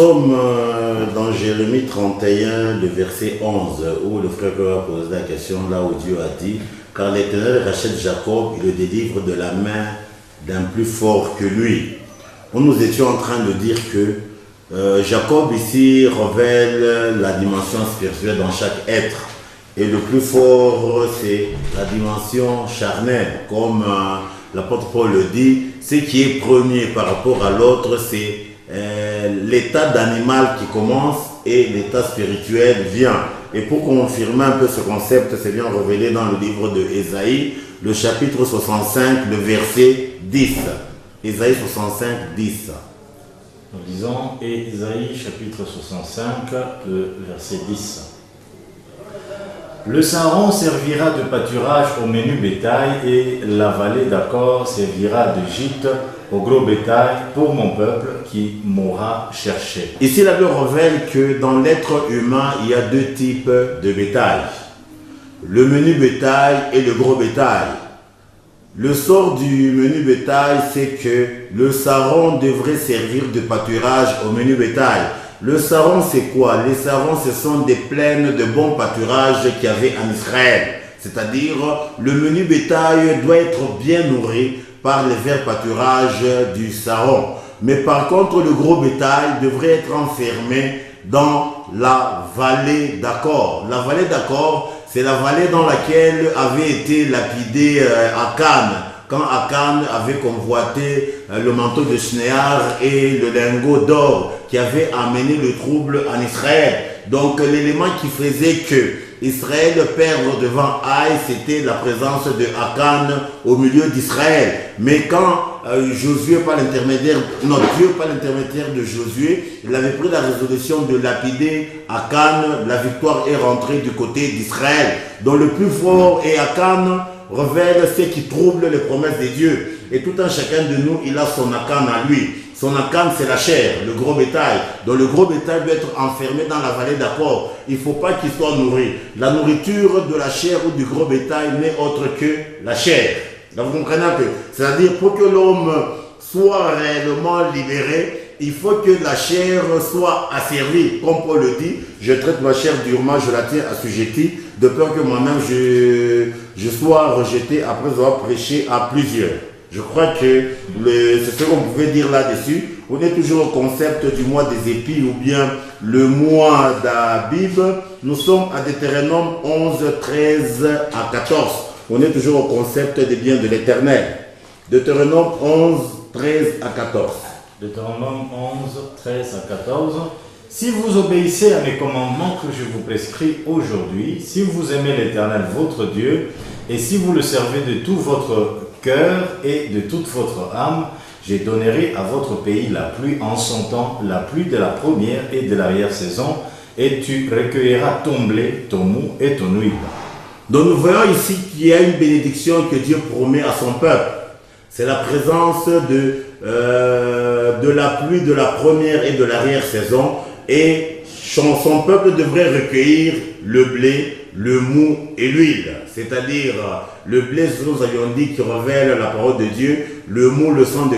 sommes dans Jérémie 31, le verset 11, où le frère a posé la question, là où Dieu a dit, car l'Éternel rachète Jacob, il le délivre de la main d'un plus fort que lui. Où nous étions en train de dire que Jacob ici révèle la dimension spirituelle dans chaque être. Et le plus fort, c'est la dimension charnelle. Comme l'apôtre Paul le dit, ce qui est premier par rapport à l'autre, c'est l'état d'animal qui commence et l'état spirituel vient. Et pour confirmer un peu ce concept, c'est bien révélé dans le livre de Ésaïe, le chapitre 65, le verset 10. Ésaïe 65, 10. Nous lisons Ésaïe chapitre 65, le verset 10. Le Saron servira de pâturage au menu bétail et la vallée d'Accor servira de gîte au gros bétail pour mon peuple qui m'aura cherché. Ici, la Bible révèle que dans l'être humain, il y a deux types de bétail. Le menu bétail et le gros bétail. Le sort du menu bétail, c'est que le Saron devrait servir de pâturage au menu bétail. Le Saron, c'est quoi? Les Sarons, ce sont des plaines de bons pâturages qu'il y avait en Israël. C'est-à-dire, le menu bétail doit être bien nourri par les verts pâturages du Saron. Mais par contre, le gros bétail devrait être enfermé dans la vallée d'Accor. La vallée d'Accor, c'est la vallée dans laquelle avait été lapidé Akan. Quand Akan avait convoité le manteau de Shnéar et le lingot d'or qui avait amené le trouble en Israël. Donc l'élément qui faisait que Israël perdre devant Haï, c'était la présence de Akan au milieu d'Israël. Mais quand Josué, par l'intermédiaire, notre Dieu, par l'intermédiaire de Josué, il avait pris la résolution de lapider Akan, la victoire est rentrée du côté d'Israël. Donc le plus fort est Akan, révèle ce qui trouble les promesses de Dieu. Et tout un chacun de nous, il a son Akan à lui. Son Akan, c'est la chair, le gros bétail. Donc le gros bétail doit être enfermé dans la vallée d'Accor. Il ne faut pas qu'il soit nourri. La nourriture de la chair ou du gros bétail n'est autre que la chair. Donc vous comprenez un peu. C'est-à-dire, pour que l'homme soit réellement libéré, il faut que la chair soit asservie. Comme Paul le dit, je traite ma chair durement, je la tiens assujettie, de peur que moi-même je sois rejeté après avoir prêché à plusieurs. Je crois que c'est ce qu'on pouvait dire là-dessus. On est toujours au concept du mois des épis ou bien le mois d'Abib. Nous sommes à Deutéronome 11, 13 à 14. On est toujours au concept des biens de l'Éternel. Deutéronome 11, 13 à 14. Deutéronome 11, 13 à 14. Si vous obéissez à mes commandements que je vous prescris aujourd'hui, si vous aimez l'Éternel votre Dieu, et si vous le servez de tout votre cœur et de toute votre âme, je donnerai à votre pays la pluie en son temps, la pluie de la première et de l'arrière-saison, et tu recueilleras ton blé, ton mou et ton huile. Donc nous voyons ici qu'il y a une bénédiction que Dieu promet à son peuple. C'est la présence de la pluie de la première et de l'arrière-saison, et son peuple devrait recueillir le blé, le mou et l'huile, c'est-à-dire le blé, nous avions dit, qui révèle la parole de Dieu, le mou, le sang de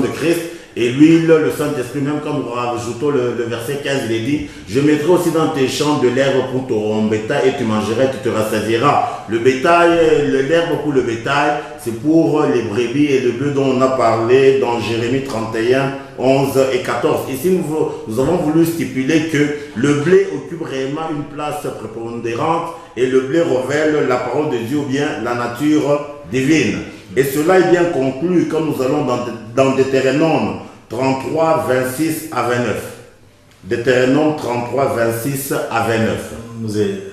Christ, et l'huile, le Saint-Esprit. Même quand nous rajoutons le verset 15, il est dit, je mettrai aussi dans tes champs de l'herbe pour ton bétail, et tu mangeras, tu te rassasieras. Le bétail, l'herbe pour le bétail, c'est pour les brebis et le bœuf dont on a parlé dans Jérémie 31, 11 et 14. Ici, nous avons voulu stipuler que le blé occupe réellement une place prépondérante et le blé révèle la parole de Dieu ou bien la nature divine. Et cela est bien conclu quand nous allons dans Deutéronome 33, 26 à 29. Deutéronome 33, 26 à 29.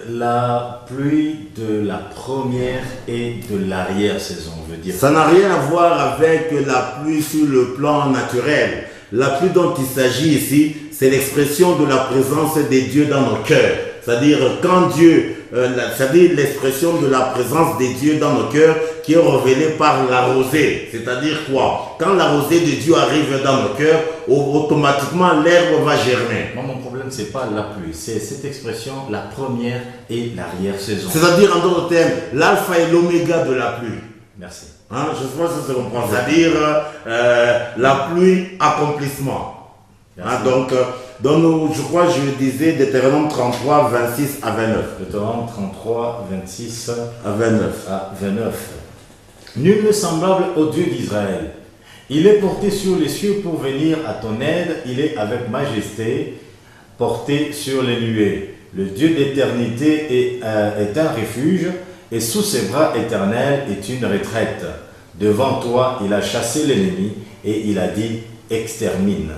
La pluie de la première et de l'arrière-saison, veut dire. Ça n'a rien à voir avec la pluie sur le plan naturel. La pluie dont il s'agit ici, c'est l'expression de la présence des dieux dans nos cœurs. C'est-à-dire quand Dieu, c'est-à-dire l'expression de la présence des dieux dans nos cœurs qui est révélée par la rosée. C'est-à-dire quoi? Quand la rosée de Dieu arrive dans nos cœurs, automatiquement l'herbe va germer. Moi, mon problème, c'est pas la pluie, c'est cette expression, la première et l'arrière-saison. C'est-à-dire, en d'autres termes, l'alpha et l'oméga de la pluie. Merci. Hein, je sais pas si ça se comprend. C'est-à-dire la pluie, accomplissement. Merci. Je crois, je disais Deutéronome 33, 26 à 29. Deutéronome 33, 26 À 29. à 29. Nul n'est semblable au Dieu d'Israël. Il est porté sur les cieux pour venir à ton aide. Il est avec majesté, porté sur les nuées. Le Dieu d'éternité est un refuge, et sous ses bras éternels est une retraite. Devant toi, il a chassé l'ennemi, et il a dit, extermine.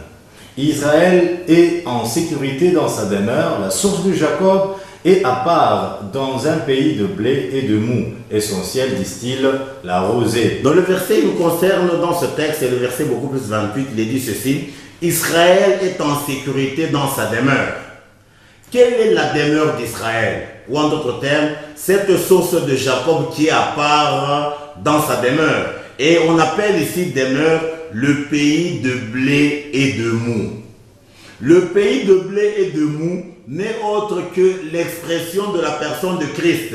Israël est en sécurité dans sa demeure, la source de Jacob est à part dans un pays de blé et de mou. Et son ciel distille la rosée. Dans le verset qui nous concerne dans ce texte, c'est le verset beaucoup plus 28, il est dit ceci, Israël est en sécurité dans sa demeure. Quelle est la demeure d'Israël? Ou en d'autres termes, cette source de Jacob qui est à part dans sa demeure. Et on appelle ici demeure le pays de blé et de mou. Le pays de blé et de mou n'est autre que l'expression de la personne de Christ,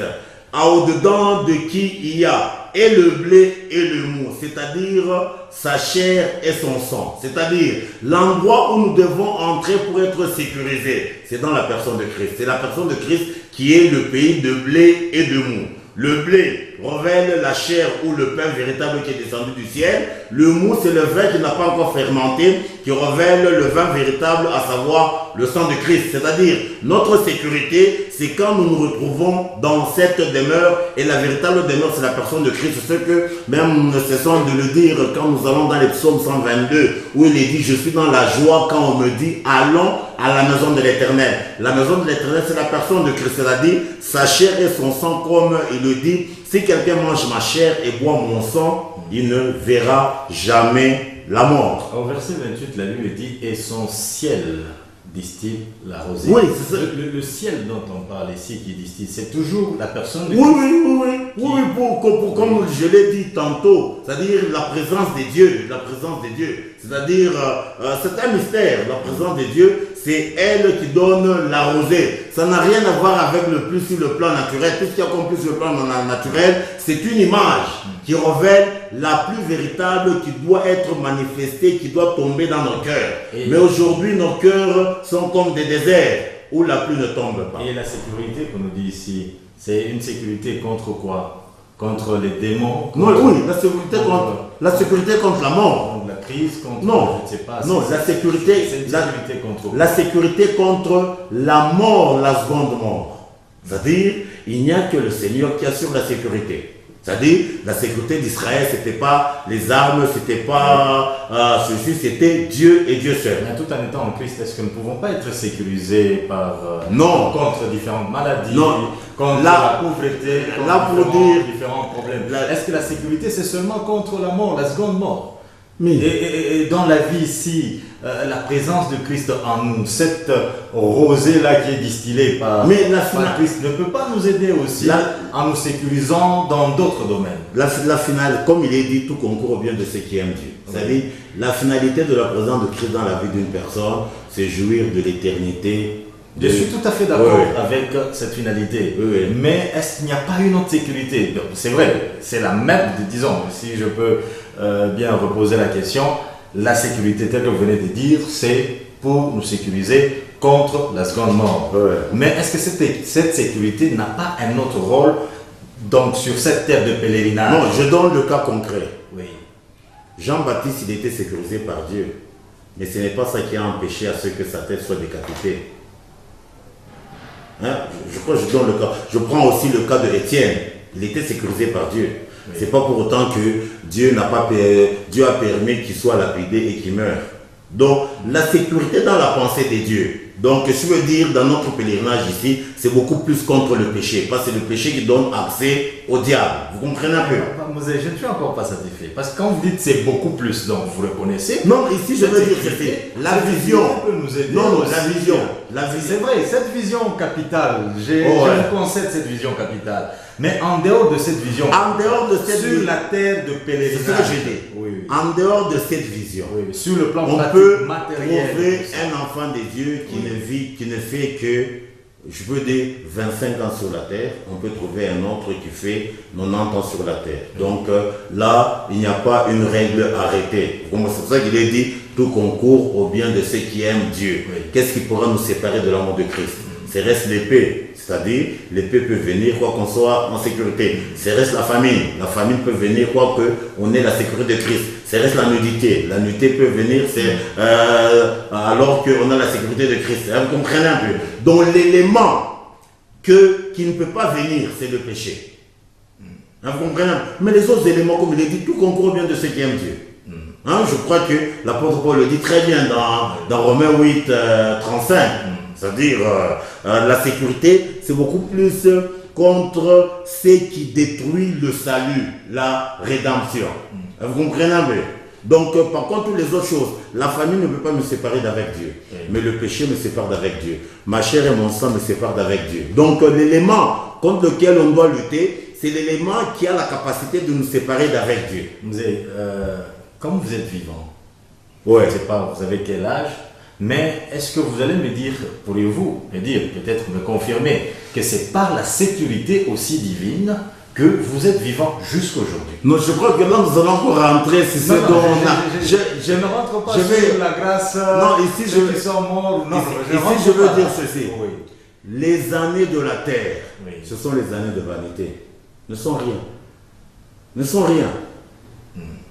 au-dedans de qui il y a et le blé et le mou, c'est-à-dire sa chair et son sang, c'est-à-dire l'endroit où nous devons entrer pour être sécurisés, c'est dans la personne de Christ. C'est la personne de Christ qui est le pays de blé et de mou. Le blé révèle la chair ou le pain véritable qui est descendu du ciel. Le mou, c'est le vin qui n'a pas encore fermenté, qui révèle le vin véritable, à savoir le sang de Christ. C'est-à-dire, notre sécurité, c'est quand nous nous retrouvons dans cette demeure, et la véritable demeure, c'est la personne de Christ. C'est ce que même nous ne cessons de le dire quand nous allons dans les psaumes 122, où il est dit, je suis dans la joie quand on me dit, allons à la maison de l'Éternel. La maison de l'Éternel, c'est la personne de Christ. C'est-à-dire, sa chair et son sang, comme il le dit, si quelqu'un mange ma chair et boit mon sang, il ne verra jamais la mort. Au verset 28, la Bible dit, et son ciel distille la rosée. Oui, c'est ça. Le ciel dont on parle ici qui distille, c'est toujours la personne de Oui, comme je l'ai dit tantôt, c'est-à-dire la présence des dieux, c'est-à-dire c'est un mystère, la présence des dieux, c'est elle qui donne la rosée. Ça n'a rien à voir avec le plus sur le plan naturel. Tout ce qui a comme plus sur le plan naturel, c'est une image qui révèle la plus véritable, qui doit être manifestée, qui doit tomber dans nos cœurs. Mais aujourd'hui, nos cœurs sont comme des déserts où la pluie ne tombe pas. Et la sécurité qu'on nous dit ici, c'est une sécurité contre quoi? Contre les démons? Non, oui, la sécurité contre la mort. Contre la crise, contre... Non, je ne sais pas. Non, la sécurité... C'est une sécurité contre... La sécurité contre la mort, la seconde mort. C'est-à-dire, il n'y a que le Seigneur qui assure la sécurité. C'est-à-dire, la sécurité d'Israël, ce n'était pas les armes, ce n'était pas ceci, c'était Dieu et Dieu seul. Mais tout en étant en Christ, est-ce que nous ne pouvons pas être sécurisés par, non. contre différentes maladies, non. contre la pauvreté, contre différents problèmes? Est-ce que la sécurité, c'est seulement contre la mort, la seconde mort? Et dans la vie ici, la présence de Christ en nous, cette rosée-là qui est distillée par Christ, ne peut pas nous aider aussi en nous sécurisant dans d'autres domaines. La finale, comme il est dit, tout concourt au bien de ceux qui aiment Dieu. C'est-à-dire, la finalité de la présence de Christ dans la vie d'une personne, c'est jouir de l'éternité. Je suis tout à fait d'accord avec cette finalité. Mais est-ce qu'il n'y a pas une autre sécurité? C'est vrai, c'est la même, disons, si je peux bien reposer la question, la sécurité telle que vous venez de dire, c'est pour nous sécuriser contre la seconde mort. Mais est-ce que cette sécurité n'a pas un autre rôle donc, sur cette terre de pèlerinage? Non, je donne le cas concret. Oui. Jean-Baptiste, il était sécurisé par Dieu. Mais ce n'est pas ça qui a empêché à ce que sa tête soit décapitée. Hein? Je crois que je donne le cas. Je prends aussi le cas de Étienne. Il était sécurisé par Dieu. Oui. C'est pas pour autant que Dieu a permis qu'il soit lapidé et qu'il meure. Donc, la sécurité dans la pensée des dieux. Donc, je veux dire, dans notre pèlerinage ici, c'est beaucoup plus contre le péché. Parce que c'est le péché qui donne accès au diable. Vous comprenez un peu? Je ne suis encore pas satisfait. Parce que quand vous dites c'est beaucoup plus, donc vous reconnaissez. Non, ici je veux dire que c'est la vision. Peut nous aider non, aussi. la vision. C'est vrai, cette vision capitale, je concède cette vision capitale. Mais en dehors de cette vision, sur la terre de pèlerinage, c'est ce que j'ai dit. Oui. En dehors de cette vision, sur le plan on pratique, peut matériel, trouver un enfant de Dieu qui ne fait que, je veux dire, 25 ans sur la terre. On peut trouver un autre qui fait 90 ans sur la terre. Donc là, il n'y a pas une règle arrêtée. C'est pour ça qu'il est dit, tout concourt au bien de ceux qui aiment Dieu. Oui. Qu'est-ce qui pourra nous séparer de l'amour de Christ? C'est reste l'épée, c'est-à-dire l'épée peut venir quoi qu'on soit en sécurité. C'est reste la famine peut venir quoi qu'on ait la sécurité de Christ. C'est reste la nudité peut venir alors qu'on a la sécurité de Christ. Vous comprenez un peu? Donc l'élément qui ne peut pas venir, c'est le péché. Vous comprenez? Mais les autres éléments, comme il est dit, tout concourt bien de ceux qui aiment Dieu. Je crois que l'apôtre Paul le dit très bien dans Romains 8, 35. C'est-à-dire, la sécurité, c'est beaucoup plus contre ce qui détruit le salut, la rédemption. Vous comprenez un peu? Donc, par contre, toutes les autres choses, la famille ne peut pas me séparer d'avec Dieu. Mais le péché me sépare d'avec Dieu. Ma chair et mon sang me séparent d'avec Dieu. Donc, l'élément contre lequel on doit lutter, c'est l'élément qui a la capacité de nous séparer d'avec Dieu. Comme vous êtes vivant, ouais. Je ne sais pas, vous avez quel âge, mais est-ce que vous allez me dire, pourriez-vous me dire, peut-être me confirmer, que c'est par la sécurité aussi divine que vous êtes vivant jusqu'aujourd'hui? Non, je crois que là, nous allons encore rentrer sur ce dont on a. Je ne rentre pas sur la grâce. Non, ici, ceux qui sont morts. Non, ici, je veux dire ceci. Oui. Les années de la terre, oui. Ce sont les années de vanité. Ne sont rien. Ne sont rien.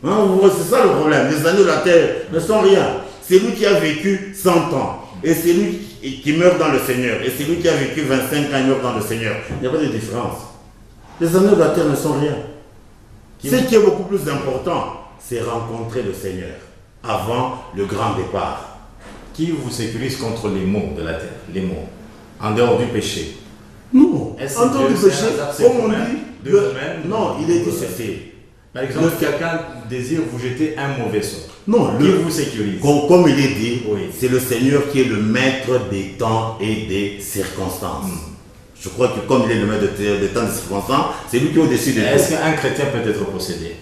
C'est ça le problème. Les années de la terre ne sont rien. C'est lui qui a vécu 100 ans. Et c'est lui qui meurt dans le Seigneur. Et c'est lui qui a vécu 25 ans et meurt dans le Seigneur. Il n'y a pas de différence. Les années de la terre ne sont rien. Ce qui est beaucoup plus important, c'est rencontrer le Seigneur avant le grand départ. Qui vous sécurise contre les maux de la terre? Les maux. En dehors du péché. Non. En dehors du péché, comme on dit. Non, il est dit ceci. Par exemple, quelqu'un désire vous jeter un mauvais sort. Non, qui vous sécurise. Comme il est dit, oui. C'est le Seigneur qui est le maître des temps et des circonstances. Je crois que comme il est le maître des temps et des circonstances, c'est lui qui est au-dessus de tout. Est-ce qu'un chrétien peut être possédé?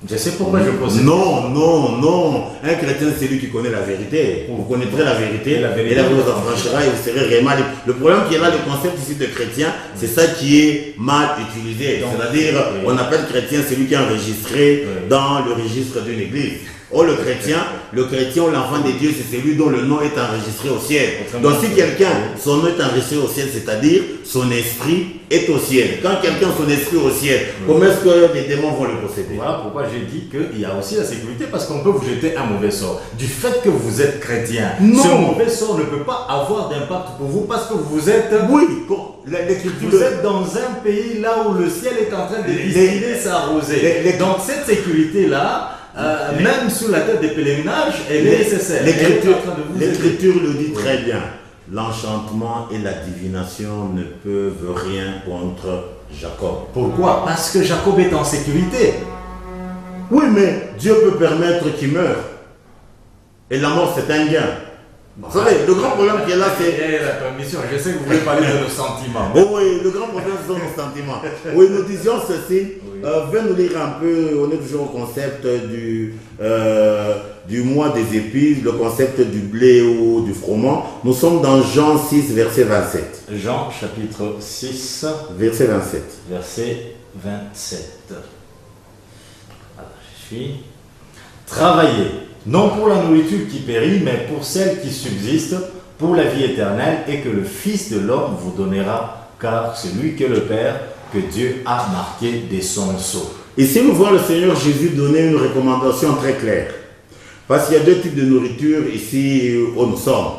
Je sais pourquoi je pose. Non. Un chrétien, c'est lui qui connaît la vérité. Vous connaîtrez la vérité et la vérité vous affranchira et vous serez réellement libre. Le problème qui est là, le concept ici de chrétien, c'est ça qui est mal utilisé. C'est-à-dire, on appelle chrétien celui qui est enregistré dans le registre d'une église. Or, le chrétien ou l'enfant de Dieu, c'est celui dont le nom est enregistré au ciel. Donc, si quelqu'un, son nom est enregistré au ciel, c'est-à-dire son esprit est au ciel. Quand quelqu'un a son esprit au ciel, comment est-ce que les démons vont le posséder? Voilà pourquoi j'ai dit qu'il y a aussi la sécurité, parce qu'on peut vous jeter un mauvais sort. Du fait que vous êtes chrétien, ce mauvais sort ne peut pas avoir d'impact pour vous parce que vous êtes. Oui, vous êtes dans un pays là où le ciel est en train de distiller sa rosée. Donc, cette sécurité-là, même sous la tête des pèlerinages, elle est nécessaire. L'Écriture le dit très bien. L'enchantement et la divination ne peuvent rien contre Jacob. Pourquoi? Parce que Jacob est en sécurité. Oui, mais Dieu peut permettre qu'il meure. Et la mort, c'est un gain. Vous savez, le grand problème qui est là, c'est... la permission, je sais que vous voulez parler de nos sentiments. Oui, le grand problème, ce sont nos sentiments. Oui, nous disions ceci. Venez nous lire un peu, on est toujours au concept du mois des épices, le concept du blé ou du froment. Nous sommes dans Jean 6, verset 27. Jean, chapitre 6, verset 27. Verset 27. Alors, je suis... Travaillez, non pour la nourriture qui périt, mais pour celle qui subsiste, pour la vie éternelle, et que le Fils de l'homme vous donnera, car c'est lui que le Père, que Dieu a marqué de son sceau. Ici, nous voyons le Seigneur Jésus donner une recommandation très claire. Parce qu'il y a deux types de nourriture ici où nous sommes.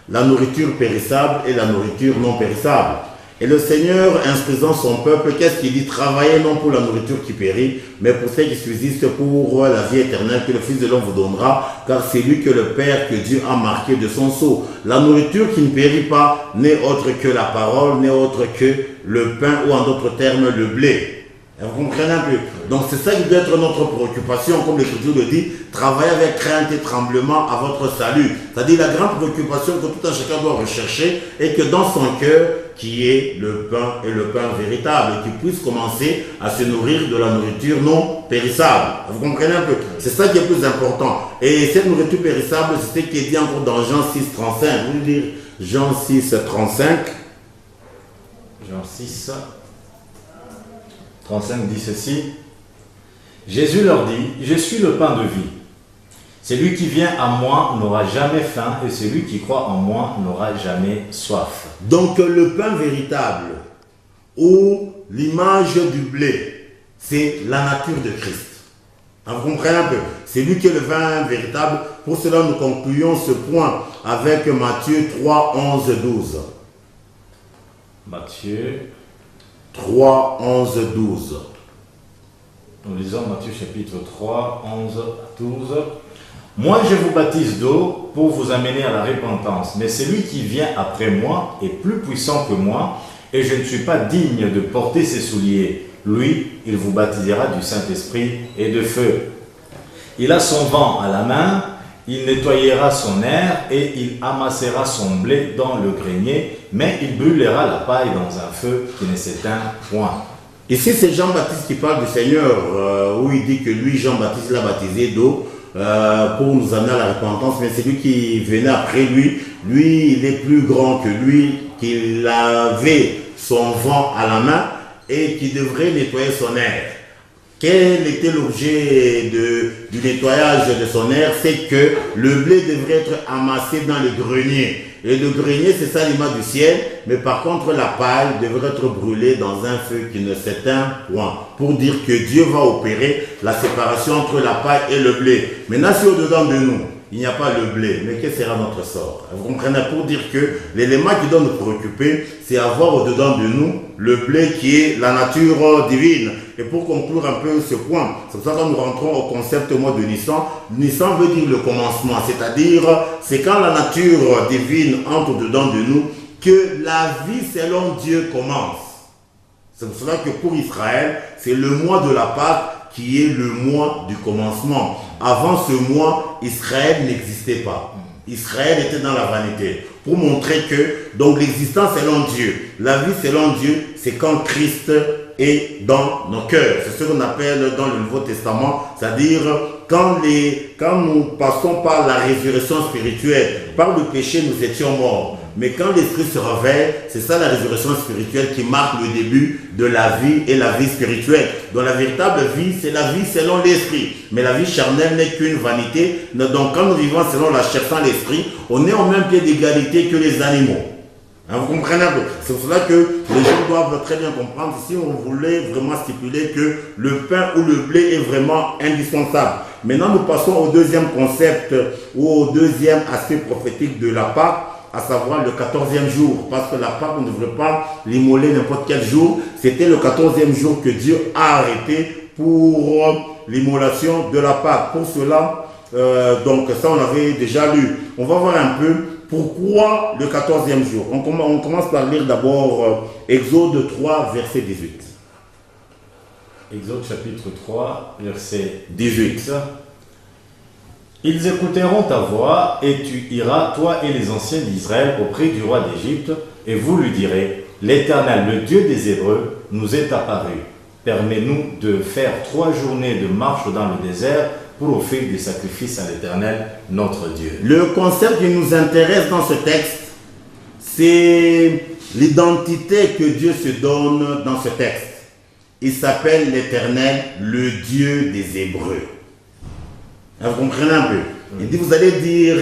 La nourriture périssable et la nourriture non périssable. Et le Seigneur, instruisant son peuple, qu'est-ce qu'il dit? Travaillez non pour la nourriture qui périt, mais pour celle qui subsiste, pour la vie éternelle que le Fils de l'homme vous donnera, car c'est lui que le Père, que Dieu a marqué de son sceau. La nourriture qui ne périt pas n'est autre que la parole, n'est autre que le pain, ou en d'autres termes, le blé. Vous comprenez un peu? Donc c'est ça qui doit être notre préoccupation, comme l'Écriture le dit, travailler avec crainte et tremblement à votre salut. C'est-à-dire la grande préoccupation que tout un chacun doit rechercher est que dans son cœur, qui est le pain et le pain véritable, et qu'il puisse commencer à se nourrir de la nourriture non périssable. Vous comprenez un peu? C'est ça qui est plus important. Et cette nourriture périssable, c'est ce qui est dit encore dans Jean 6, 35. Vous voulez dire Jean 6, 35? Jean 6, 35 dit ceci. Jésus leur dit, je suis le pain de vie. Celui qui vient à moi n'aura jamais faim et celui qui croit en moi n'aura jamais soif. Donc le pain véritable ou l'image du blé, c'est la nature de Christ. Vous comprenez un peu? C'est lui qui est le vin véritable. Pour cela, nous concluons ce point avec Matthieu 3, 11, 12. Matthieu 3, 11, 12. Nous lisons Matthieu chapitre 3, 11 à 12. Moi, je vous baptise d'eau pour vous amener à la repentance, mais celui qui vient après moi est plus puissant que moi, et je ne suis pas digne de porter ses souliers. Lui, il vous baptisera du Saint-Esprit et de feu. Il a son vent à la main, il nettoyera son aire et il amassera son blé dans le grenier, mais il brûlera la paille dans un feu qui ne s'éteint point. Ici, c'est Jean-Baptiste qui parle du Seigneur, où il dit que lui, Jean-Baptiste, l'a baptisé d'eau pour nous amener à la repentance, mais c'est lui qui venait après lui. Lui, il est plus grand que lui, qu'il avait son vent à la main et qui devrait nettoyer son aire. Quel était l'objet du nettoyage de son aire? C'est que le blé devrait être amassé dans le grenier. Et le grenier, c'est ça l'image du ciel, mais par contre la paille devrait être brûlée dans un feu qui ne s'éteint point. Pour dire que Dieu va opérer la séparation entre la paille et le blé. Maintenant, si au-dedans de nous, il n'y a pas le blé, mais quel sera notre sort? Vous comprenez? Pour dire que l'élément qui doit nous préoccuper, c'est avoir au-dedans de nous le blé qui est la nature divine. Et pour conclure un peu ce point, c'est pour ça que nous rentrons au concept au mois de Nissan. Nissan veut dire le commencement, c'est-à-dire c'est quand la nature divine entre dedans de nous que la vie selon Dieu commence. C'est pour cela que pour Israël, c'est le mois de la Pâque qui est le mois du commencement. Avant ce mois, Israël n'existait pas. Israël était dans la vanité. Pour montrer que, donc l'existence selon Dieu, la vie selon Dieu, c'est quand Christ est dans nos cœurs. C'est ce qu'on appelle dans le Nouveau Testament, c'est-à-dire quand nous passons par la résurrection spirituelle, par le péché, nous étions morts. Mais quand l'esprit se réveille, c'est ça la résurrection spirituelle qui marque le début de la vie et la vie spirituelle. Donc la véritable vie, c'est la vie selon l'esprit. Mais la vie charnelle n'est qu'une vanité. Donc quand nous vivons selon la chair sans l'esprit, on est au même pied d'égalité que les animaux. Vous comprenez? C'est pour cela que les gens doivent très bien comprendre si on voulait vraiment stipuler que le pain ou le blé est vraiment indispensable. Maintenant, nous passons au deuxième concept ou au deuxième aspect prophétique de la Pâque, à savoir le 14e jour. Parce que la Pâque, on ne devrait pas l'immoler n'importe quel jour. C'était le 14e jour que Dieu a arrêté pour l'immolation de la Pâque. Pour cela, donc ça on avait déjà lu. On va voir un peu pourquoi le 14e jour. On commence par lire d'abord Exode 3, verset 18. Exode chapitre 3, verset 18. Ils écouteront ta voix et tu iras, toi et les anciens d'Israël, auprès du roi d'Égypte, et vous lui direz, l'Éternel, le Dieu des Hébreux, nous est apparu. Permets-nous de faire 3 journées de marche dans le désert pour offrir des sacrifices à l'Éternel, notre Dieu. Le concept qui nous intéresse dans ce texte, c'est l'identité que Dieu se donne dans ce texte. Il s'appelle l'Éternel, le Dieu des Hébreux. Vous comprenez un peu? Il dit, vous allez dire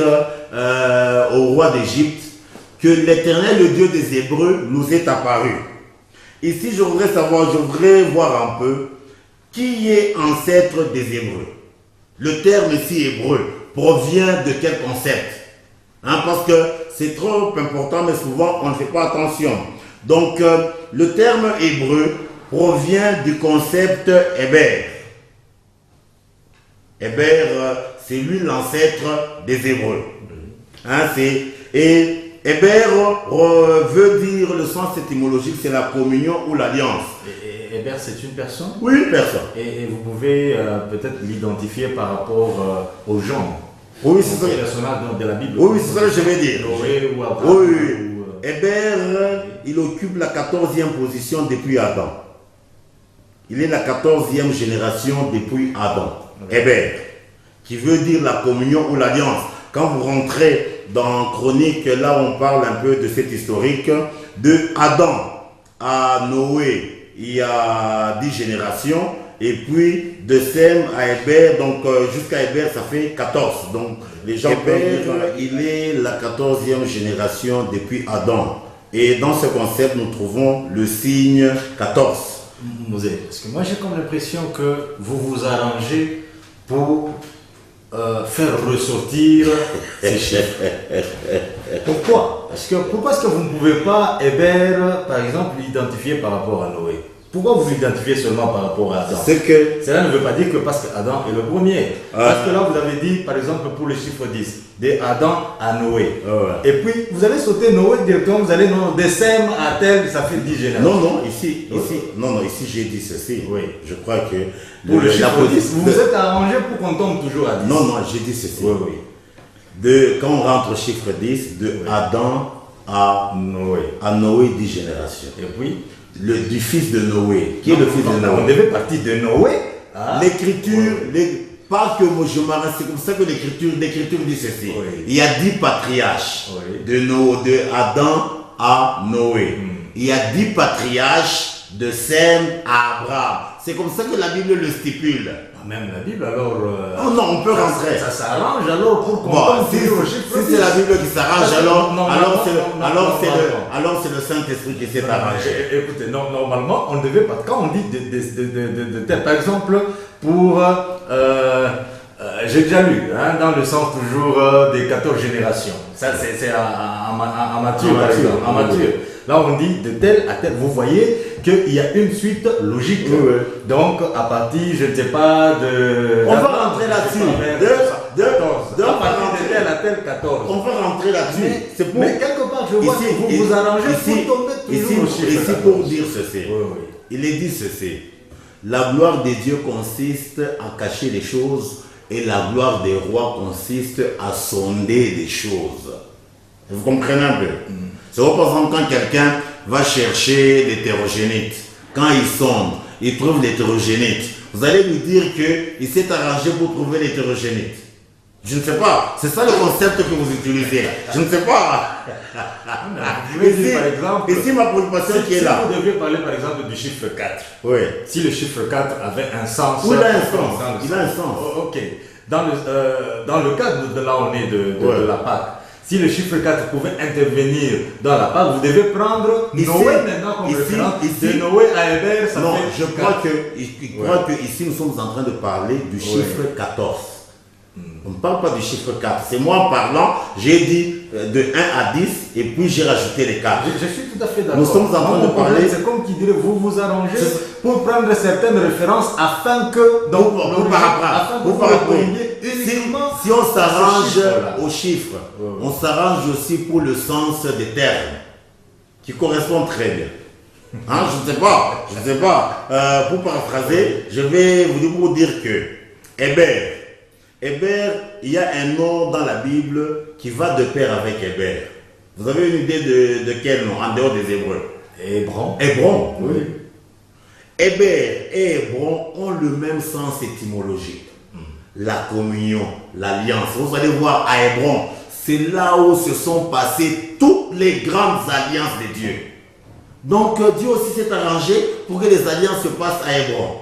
au roi d'Égypte que l'Éternel, le Dieu des Hébreux, nous est apparu. Ici, je voudrais voir un peu qui est ancêtre des Hébreux. Le terme ici hébreu provient de quel concept? Parce que c'est trop important, mais souvent on ne fait pas attention. Donc, le terme hébreu provient du concept Héber. Héber, c'est lui l'ancêtre des Hébreux. Et Héber veut dire, le sens étymologique, c'est la communion ou l'alliance. Héber, c'est une personne? Oui, une personne. Et vous pouvez peut-être l'identifier par rapport aux gens. Oui, c'est ça. Personnage de la Bible. Oui, c'est ça que je vais dire. Noé ou Abraham. Oui. Héber, il occupe la 14e position depuis Adam. Il est la 14e génération depuis Adam. Héber, qui veut dire la communion ou l'alliance. Quand vous rentrez dans Chronique, là on parle un peu de cet historique, de Adam à Noé, il y a 10 générations, et puis de Sem à Héber, donc jusqu'à Héber, ça fait 14. Donc les gens Héber, il est la 14e génération depuis Adam. Et dans ce concept, nous trouvons le signe 14. Parce que moi j'ai comme l'impression que vous vous arrangez pour faire ressortir ces chiffres. Pourquoi est-ce que vous ne pouvez pas, Héber, par exemple, l'identifier par rapport à Noé? Pourquoi vous l'identifiez seulement par rapport à Adam? Cela ne veut pas dire que parce qu'Adam est le premier. Parce que là, vous avez dit, par exemple, pour le chiffre 10, de Adam à Noé. Et puis, vous allez sauter Noé directement, vous allez de Sem à tel, ça fait 10 générations. Ici j'ai dit ceci. Oui. Je crois que... Pour le chiffre 10, vous vous êtes arrangé pour qu'on tombe toujours à 10. Non, j'ai dit ceci. Quand on rentre au chiffre 10, de Adam à Noé, 10 générations. Et puis du fils de Noé. Qui est le fils de Noé? On devait partir de Noé. L'écriture, pas que moi je m'arrête, c'est comme ça que l'écriture dit ceci. Il y a 10 patriarches de Adam à Noé. Il y a 10 patriarches de Sem à Abraham. C'est comme ça que la Bible le stipule. Même la Bible, alors... non, on peut rentrer. Ça s'arrange alors pour qu'on si c'est la Bible qui s'arrange, alors c'est le Saint-Esprit qui s'est arrangé. Écoutez, normalement, on ne devait pas... Quand on dit de tel, par exemple, pour... j'ai déjà lu, dans le sens toujours des 14 générations. Ça, c'est en Matthieu, par exemple. En Matthieu. Là, on dit de tel à tel. Vous voyez qu'il y a une suite logique. Donc, à partir, je ne sais pas, de... On va rentrer là-dessus. À partir de tel à tel 14. On va rentrer là-dessus. Mais quelque part, je vois que vous vous arrangez pour tomber toujours au chiffre. Ici, pour dire ceci. Il est dit ceci. La gloire des dieux consiste à cacher les choses et la gloire des rois consiste à sonder des choses. Vous comprenez un peu? C'est par exemple quand quelqu'un va chercher l'hétérogénite, quand il sonde, il trouve l'hétérogénite, vous allez lui dire qu'il s'est arrangé pour trouver l'hétérogénite. Je ne sais pas, c'est ça le concept que vous utilisez. Je ne sais pas. Ici, ma préoccupation qui est là. Si vous deviez parler par exemple du chiffre 4. Si le chiffre 4 avait un sens. Il a un sens. Ok. Dans le cadre de là on est de la Pâque. Si le chiffre 4 pouvait intervenir dans la Pâque, vous devez prendre Noé maintenant comme référence. De Noé à Héber, ça fait... Je crois que ici nous sommes en train de parler du chiffre 14. On ne parle pas du chiffre 4. C'est moi en parlant, j'ai dit de 1 à 10 et puis j'ai rajouté les 4. Je suis tout à fait d'accord. Nous sommes en train de parler... C'est comme qui dirait, vous vous arrangez pour prendre certaines références afin que... Si on s'arrange aux chiffres, on s'arrange aussi pour le sens des termes qui correspondent très bien. Je ne sais pas. Pour paraphraser, je vais vous dire que Héber, il y a un nom dans la Bible qui va de pair avec Héber. Vous avez une idée de quel nom en dehors des Hébreux? Hébron, oui. Héber et Hébron ont le même sens étymologique. La communion, l'alliance. Vous allez voir à Hébron, c'est là où se sont passées toutes les grandes alliances de Dieu. Donc Dieu aussi s'est arrangé pour que les alliances se passent à Hébron.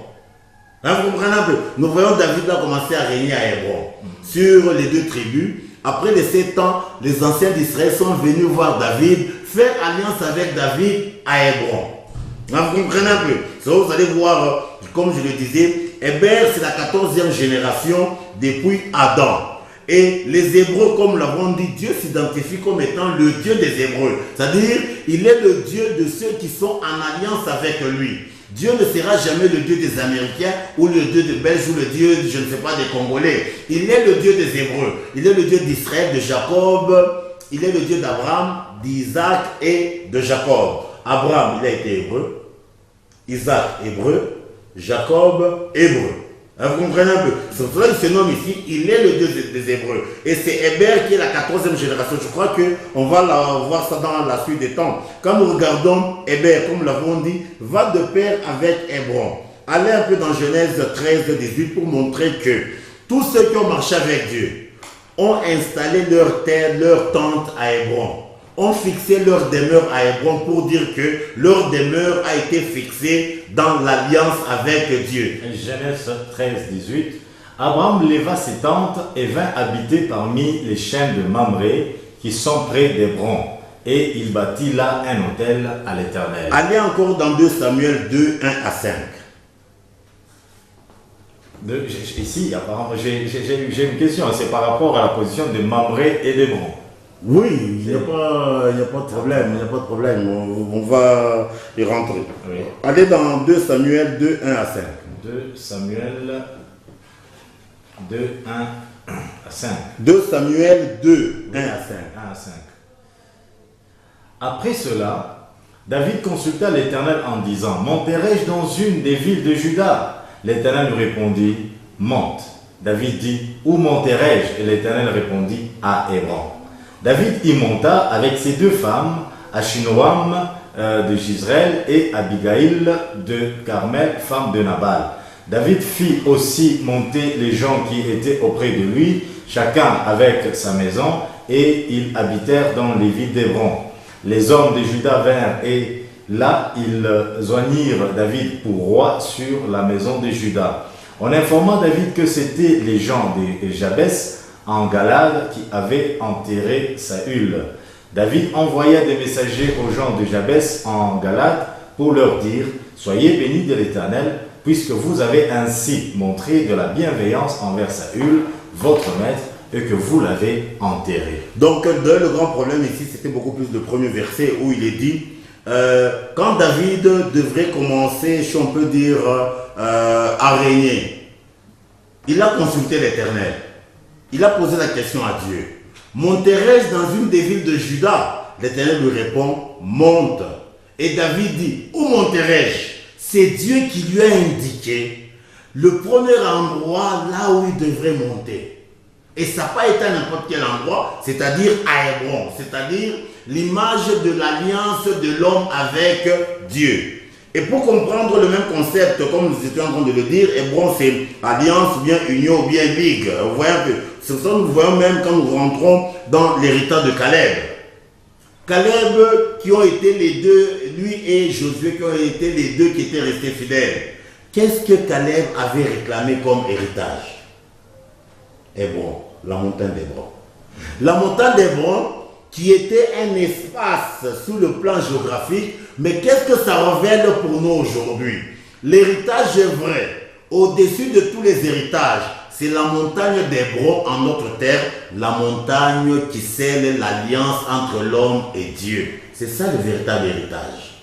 Vous comprenez un peu? Nous voyons David a commencé à régner à Hébron sur les 2 tribus. Après les 7 ans, les anciens d'Israël sont venus voir David, faire alliance avec David à Hébron. Vous comprenez un peu? Vous allez voir, comme je le disais, Héber, c'est la 14e génération depuis Adam. Et les Hébreux, comme nous l'avons dit, Dieu s'identifie comme étant le Dieu des Hébreux. C'est-à-dire, il est le Dieu de ceux qui sont en alliance avec lui. Dieu ne sera jamais le Dieu des Américains ou le Dieu des Belges ou le Dieu, je ne sais pas, des Congolais. Il est le Dieu des Hébreux. Il est le Dieu d'Israël, de Jacob. Il est le Dieu d'Abraham, d'Isaac et de Jacob. Abraham, il a été hébreu. Isaac, hébreu. Jacob, hébreu. Vous comprenez un peu? C'est pour cela qu'il se nomme ici, il est le Dieu des Hébreux. Et c'est Héber qui est la 14e génération. Je crois qu'on va voir ça dans la suite des temps. Quand nous regardons Héber, comme nous l'avons dit, va de pair avec Hébron. Allez un peu dans Genèse 13, 18 pour montrer que tous ceux qui ont marché avec Dieu ont installé leur terre, leur tente à Hébron. ont fixé leur demeure à Hébron pour dire que leur demeure a été fixée dans l'alliance avec Dieu. Genèse 13, 18. Abraham leva ses tentes et vint habiter parmi les chênes de Mamré qui sont près d'Hébron. Et il bâtit là un autel à l'Éternel. Allez encore dans 2 Samuel 2, 1 à 5. Ici, apparemment, j'ai une question. C'est par rapport à la position de Mamré et d'Hébron. Oui, il n'y a pas de problème, il n'y a pas de problème. On va y rentrer. Oui. Allez dans 2 Samuel 2, 1 à 5. 2 Samuel 2, 1 à 5. 2 Samuel 2, 1 à 5. 1 à 5. Après cela, David consulta l'Éternel en disant, monterai-je dans une des villes de Juda? L'Éternel lui répondit, monte. David dit, où monterai-je? Et l'Éternel répondit, à Hébron. David y monta avec ses 2 femmes, Achinoam de Gisraël et Abigail de Carmel, femme de Nabal. David fit aussi monter les gens qui étaient auprès de lui, chacun avec sa maison, et ils habitèrent dans les villes d'Hébron. Les hommes de Juda vinrent et là ils joignirent David pour roi sur la maison de Juda. On informa David que c'était les gens de Jabès en Galade qui avaient enterré Saül. David envoya des messagers aux gens de Jabès en Galade pour leur dire « Soyez bénis de l'Éternel, puisque vous avez ainsi montré de la bienveillance envers Saül, votre maître, et que vous l'avez enterré. » Donc, le grand problème ici, c'était beaucoup plus le premier verset où il est dit quand David devrait commencer, si on peut dire, à régner, il a consulté l'Éternel. Il a posé la question à Dieu. Monterai-je dans une des villes de Juda? L'Éternel lui répond, monte. Et David dit, où monterai-je? C'est Dieu qui lui a indiqué le premier endroit là où il devrait monter. Et ça n'a pas été à n'importe quel endroit, c'est-à-dire à Hébron, c'est-à-dire l'image de l'alliance de l'homme avec Dieu. Et pour comprendre le même concept, comme nous étions en train de le dire, Hébron c'est alliance, ou bien union, ou bien ligue. Vous voyez un peu, c'est ça que nous voyons même quand nous rentrons dans l'héritage de Caleb. Caleb qui ont été les deux, lui et Josué qui ont été les deux qui étaient restés fidèles. Qu'est-ce que Caleb avait réclamé comme héritage? Hébron, la montagne d'Hébron. La montagne d'Hébron qui était un espace sous le plan géographique, mais qu'est-ce que ça révèle pour nous aujourd'hui? L'héritage est vrai. Au-dessus de tous les héritages, c'est la montagne d'Hébron en notre terre, la montagne qui scelle l'alliance entre l'homme et Dieu. C'est ça le véritable héritage.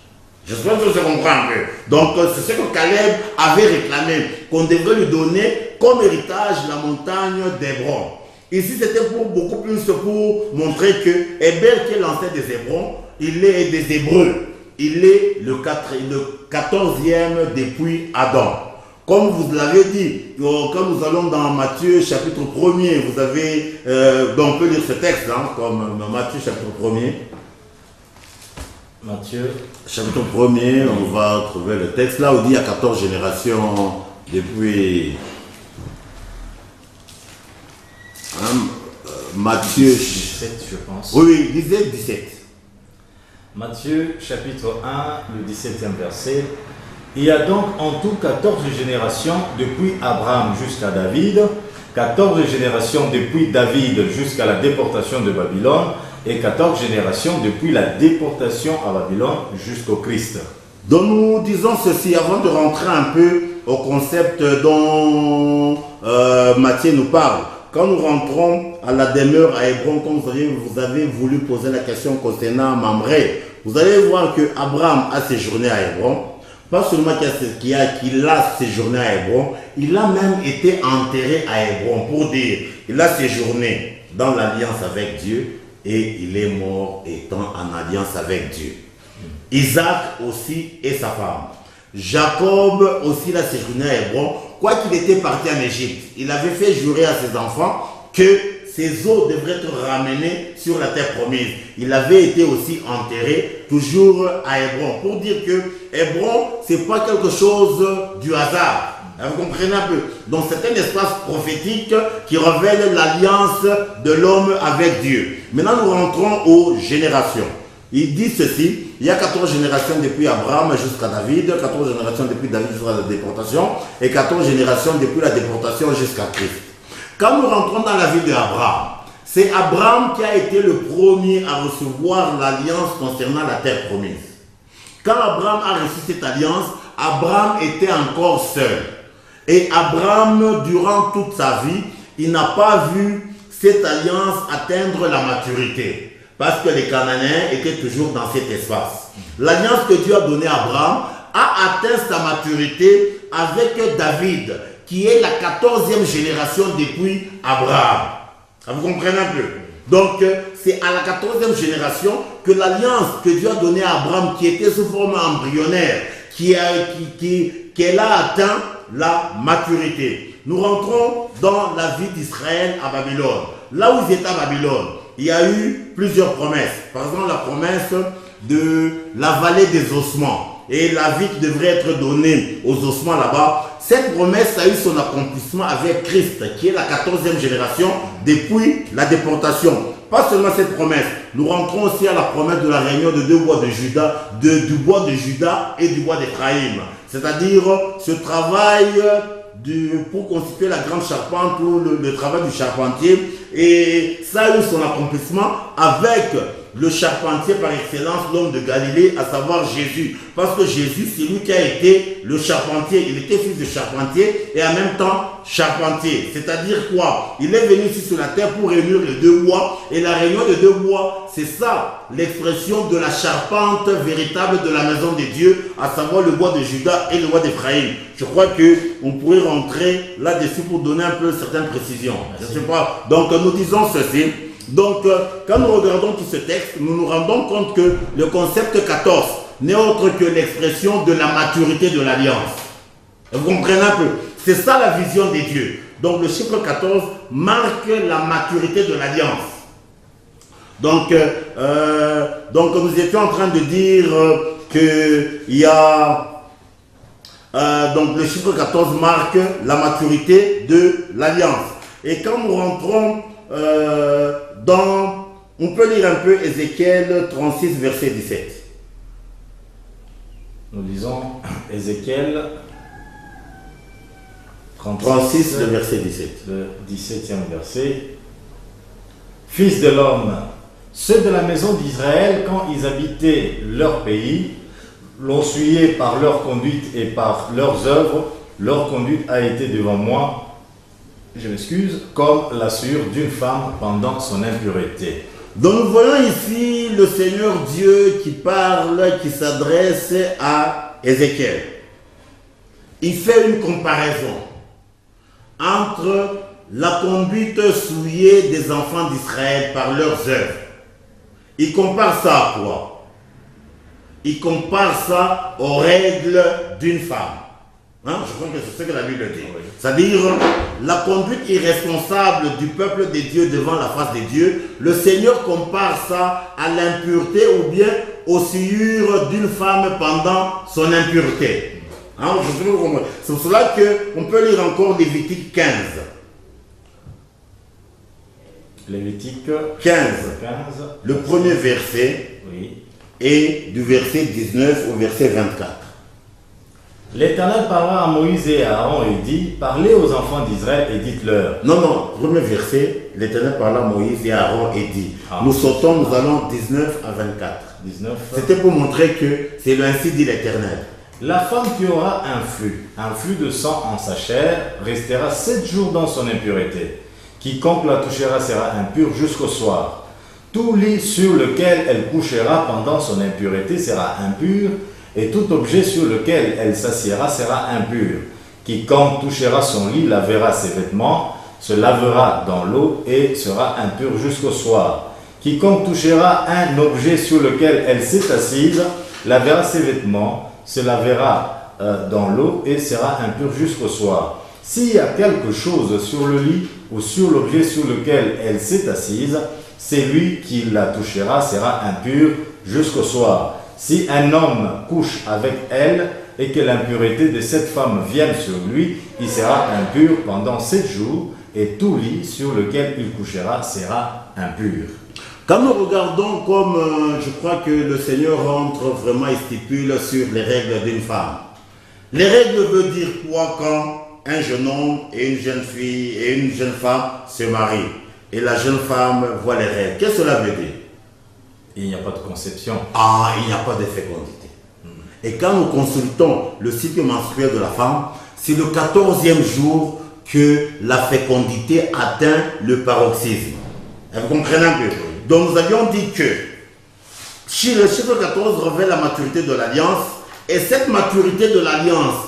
J'espère que je comprends un peu. Donc c'est ce que Caleb avait réclamé, qu'on devrait lui donner comme héritage la montagne d'Hébron. Ici c'était pour beaucoup plus pour montrer que Héber qui est l'ancêtre des Hébrons, il est des Hébreux. Il est le 14e depuis Adam. Comme vous l'avez dit, quand nous allons dans Matthieu chapitre 1er, vous avez, donc on peut lire ce texte, hein, comme Matthieu chapitre 1er. Matthieu chapitre 1er, on va trouver le texte là où il dit il y a 14 générations depuis Matthieu 17, je pense. Oui, lisez 17. Matthieu chapitre 1, le 17e verset. Il y a donc en tout 14 générations depuis Abraham jusqu'à David, 14 générations depuis David jusqu'à la déportation de Babylone, et 14 générations depuis la déportation à Babylone jusqu'au Christ. Donc nous disons ceci avant de rentrer un peu au concept dont Matthieu nous parle. Quand nous rentrons à la demeure à Hébron, comme vous avez voulu poser la question concernant Mamré, vous allez voir que Abraham a séjourné à Hébron. Pas seulement qu'il a séjourné à Hébron, il a même été enterré à Hébron pour dire il a séjourné dans l'alliance avec Dieu et il est mort étant en alliance avec Dieu. Isaac aussi et sa femme. Jacob aussi l'a séjourné à Hébron, quoiqu'il était parti en Égypte. Il avait fait jurer à ses enfants que ses os devraient être ramenés sur la terre promise. Il avait été aussi enterré toujours à Hébron. Pour dire que Hébron, ce n'est pas quelque chose du hasard. Vous comprenez un peu? Donc c'est un espace prophétique qui révèle l'alliance de l'homme avec Dieu. Maintenant nous rentrons aux générations. Il dit ceci, il y a 14 générations depuis Abraham jusqu'à David, 14 générations depuis David jusqu'à la déportation, et 14 générations depuis la déportation jusqu'à Christ. Quand nous rentrons dans la vie d'Abraham, c'est Abraham qui a été le premier à recevoir l'alliance concernant la terre promise. Quand Abraham a reçu cette alliance, Abraham était encore seul. Et Abraham, durant toute sa vie, il n'a pas vu cette alliance atteindre la maturité. Parce que les Cananéens étaient toujours dans cet espace. L'alliance que Dieu a donnée à Abraham a atteint sa maturité avec David, qui est la 14e génération depuis Abraham. Vous comprenez un peu? Donc, c'est à la 14e génération que l'alliance que Dieu a donnée à Abraham, qui était sous forme embryonnaire, qu'elle a atteint la maturité. Nous rentrons dans la vie d'Israël à Babylone. Là où ils étaient à Babylone, il y a eu plusieurs promesses. Par exemple, la promesse de la vallée des ossements et la vie qui devrait être donnée aux ossements là-bas. Cette promesse a eu son accomplissement avec Christ, qui est la 14e génération depuis la déportation. Pas seulement cette promesse, nous rentrons aussi à la promesse de la réunion de deux bois de Juda, du bois de Juda et du bois d'Éphraïm. C'est-à-dire ce travail pour constituer la grande charpente, ou le travail du charpentier. Et ça a eu son accomplissement avec le charpentier par excellence, l'homme de Galilée, à savoir Jésus. Parce que Jésus, c'est lui qui a été le charpentier. Il était fils de charpentier et en même temps charpentier. C'est-à-dire quoi? Il est venu ici sur la terre pour réunir les deux bois. Et la réunion des deux bois, c'est ça, l'expression de la charpente véritable de la maison de Dieu, à savoir le bois de Juda et le bois d'Éphraïm. Je crois qu'on pourrait rentrer là-dessus pour donner un peu certaines précisions. Je ne sais pas. Donc nous disons ceci. Donc, quand nous regardons tout ce texte, nous nous rendons compte que le concept 14 n'est autre que l'expression de la maturité de l'alliance. Vous comprenez un peu? C'est ça la vision des dieux. Donc, le chiffre 14 marque la maturité de l'alliance. Donc, nous étions en train de dire qu'il y a... donc, le chiffre 14 marque la maturité de l'alliance. Et quand nous rentrons... on peut lire un peu Ézéchiel 36, verset 17. Nous lisons Ézéchiel 36, le verset 17. Le 17e verset. Fils de l'homme, ceux de la maison d'Israël, quand ils habitaient leur pays, l'ont souillé par leur conduite et par leurs œuvres. Leur conduite a été devant moi, je m'excuse, comme la souillure d'une femme pendant son impureté. Donc nous voyons ici le Seigneur Dieu qui parle, qui s'adresse à Ézéchiel. Il fait une comparaison entre la conduite souillée des enfants d'Israël par leurs œuvres. Il compare ça à quoi? Il compare ça aux règles d'une femme. Je crois que c'est ce que la Bible dit. C'est-à-dire la conduite irresponsable du peuple de Dieu devant la face de Dieu. Le Seigneur compare ça à l'impureté ou bien aux souillures d'une femme pendant son impureté. C'est pour cela qu'on peut lire encore Lévitique 15. Lévitique 15. Le premier verset. Oui. Et du verset 19 au verset 24. L'Éternel parla à Moïse et à Aaron et dit, parlez aux enfants d'Israël et dites-leur. Non, premier verset, l'Éternel parla à Moïse et à Aaron et dit. Nous sautons, nous allons 19 à 24. 19. C'était pour montrer que c'est ainsi dit l'Éternel. La femme qui aura un flux de sang en sa chair, restera 7 jours dans son impureté. Quiconque la touchera sera impur jusqu'au soir. Tout lit sur lequel elle couchera pendant son impureté sera impur, et tout objet sur lequel elle s'assiera sera impur. Quiconque touchera son lit lavera ses vêtements, se lavera dans l'eau et sera impur jusqu'au soir. Quiconque touchera un objet sur lequel elle s'est assise, lavera ses vêtements, se lavera dans l'eau et sera impur jusqu'au soir. S'il y a quelque chose sur le lit ou sur l'objet sur lequel elle s'est assise, c'est lui qui la touchera sera impur jusqu'au soir. Si un homme couche avec elle, et que l'impureté de cette femme vienne sur lui, il sera impur pendant 7 jours et tout lit sur lequel il couchera sera impur. Quand nous regardons comme je crois que le Seigneur rentre vraiment et stipule sur les règles d'une femme. Les règles veut dire quoi quand un jeune homme et une jeune fille et une jeune femme se marient et la jeune femme voit les règles? Qu'est-ce que cela veut dire? Il n'y a pas de conception. Ah, il n'y a pas de fécondité. Et quand nous consultons le cycle menstruel de la femme, c'est le 14e jour que la fécondité atteint le paroxysme. Vous comprenez un peu? Donc nous avions dit que le chiffre 14 révèle la maturité de l'alliance, et cette maturité de l'alliance,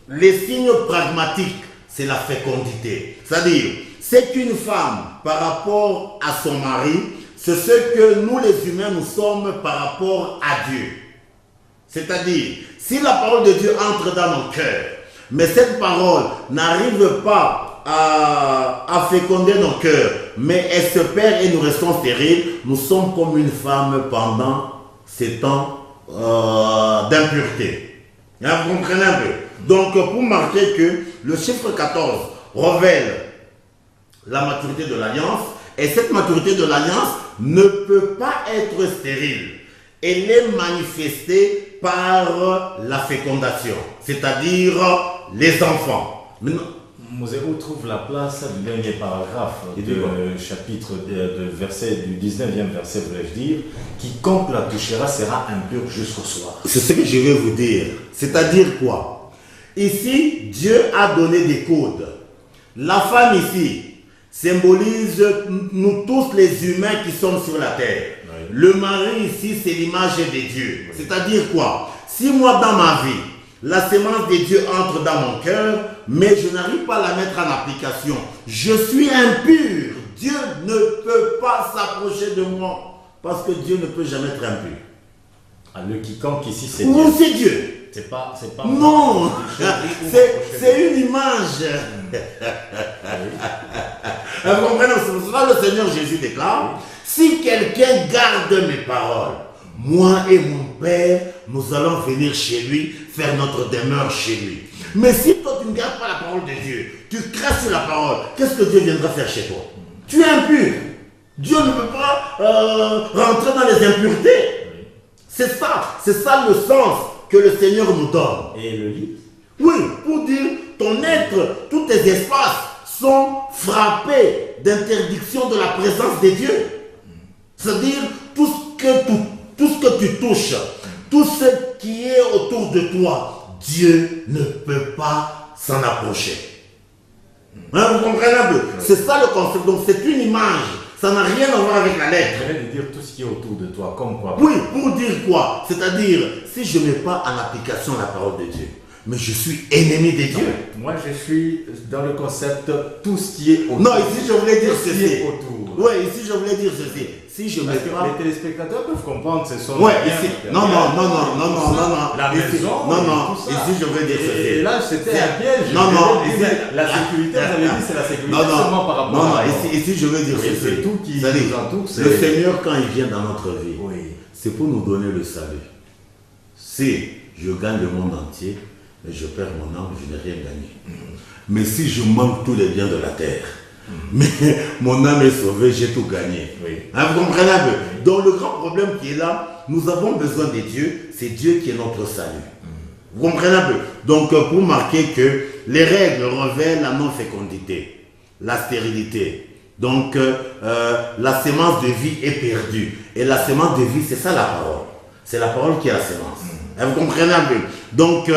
les signes pragmatiques, c'est la fécondité. C'est-à-dire, c'est qu'une femme, par rapport à son mari, c'est ce que nous les humains, nous sommes par rapport à Dieu. C'est-à-dire, si la parole de Dieu entre dans nos cœurs, mais cette parole n'arrive pas à féconder nos cœurs, mais elle se perd et nous restons stériles, nous sommes comme une femme pendant ces temps d'impureté. Vous comprenez un peu? Donc, pour marquer que le chiffre 14 révèle la maturité de l'alliance, et cette maturité de l'alliance ne peut pas être stérile. Elle est manifestée par la fécondation, c'est-à-dire les enfants. Maintenant, Moséo trouve la place du dernier paragraphe du chapitre du 19e verset, voulais-je dire, quiconque la touchera sera impur jusqu'au soir. C'est ce que je vais vous dire. C'est-à-dire quoi? Ici, Dieu a donné des codes. La femme ici symbolise nous tous les humains qui sommes sur la terre. Oui. Le mari ici, c'est l'image de Dieu. Oui. C'est-à-dire quoi? Si moi dans ma vie, la sémence de Dieu entre dans mon cœur, mais je n'arrive pas à la mettre en application, je suis impur. Dieu ne peut pas s'approcher de moi parce que Dieu ne peut jamais être impur. Ah, le quiconque ici, c'est Dieu. Ou c'est Dieu. C'est pas non, c'est une image. Vous comprenez? C'est pour cela que le Seigneur Jésus déclare, si quelqu'un garde mes paroles, moi et mon Père, nous allons venir chez lui, faire notre demeure chez lui. Mais si toi tu ne gardes pas la parole de Dieu, tu crées sur la parole, qu'est-ce que Dieu viendra faire chez toi? Tu es impur. Dieu ne peut pas rentrer dans les impuretés. C'est ça le sens que le Seigneur nous donne. Et le lit? Oui, pour dire ton être, tous tes espaces sont frappés d'interdiction de la présence de Dieu. C'est-à-dire tout ce que tu touches, tout ce qui est autour de toi, Dieu ne peut pas s'en approcher. Hein, vous comprenez un peu? C'est ça le concept. Donc c'est une image. Ça n'a rien à voir avec la lettre. Je viens de dire tout ce qui est autour de toi, comme quoi? Oui, pour dire quoi? C'est-à-dire, si je ne mets pas en application la parole de Dieu, mais je suis ennemi de Dieu. Moi, je suis dans le concept tout ce qui est autour. Non, ici, je voulais dire ceci. Autour. Oui, ici, je voulais dire ceci. Si je mets pas... Les téléspectateurs peuvent comprendre ce sont... Oui, ici. Non. La maison, non. Ici, je veux dire ceci. Et là, c'était un piège. Non, ici... La sécurité, vous avez dit, c'est la sécurité seulement par rapport à... Non, ici, je veux dire ceci. C'est tout qui nous entoure. Le Seigneur, quand il vient dans notre vie, oui, c'est pour nous donner le salut. Si je gagne le monde entier, mais je perds mon âme, je n'ai rien gagné. Mais si je manque tous les biens de la terre, mais mon âme est sauvée, j'ai tout gagné. Oui. Hein, vous comprenez un peu? Oui. Donc le grand problème qui est là, nous avons besoin de Dieu, c'est Dieu qui est notre salut. Vous comprenez un peu? Donc pour marquer que les règles révèlent la non-fécondité, la stérilité. Donc la sémence de vie est perdue. Et la sémence de vie, c'est ça la parole. C'est la parole qui est la sémence. Hein, vous comprenez un peu? Donc...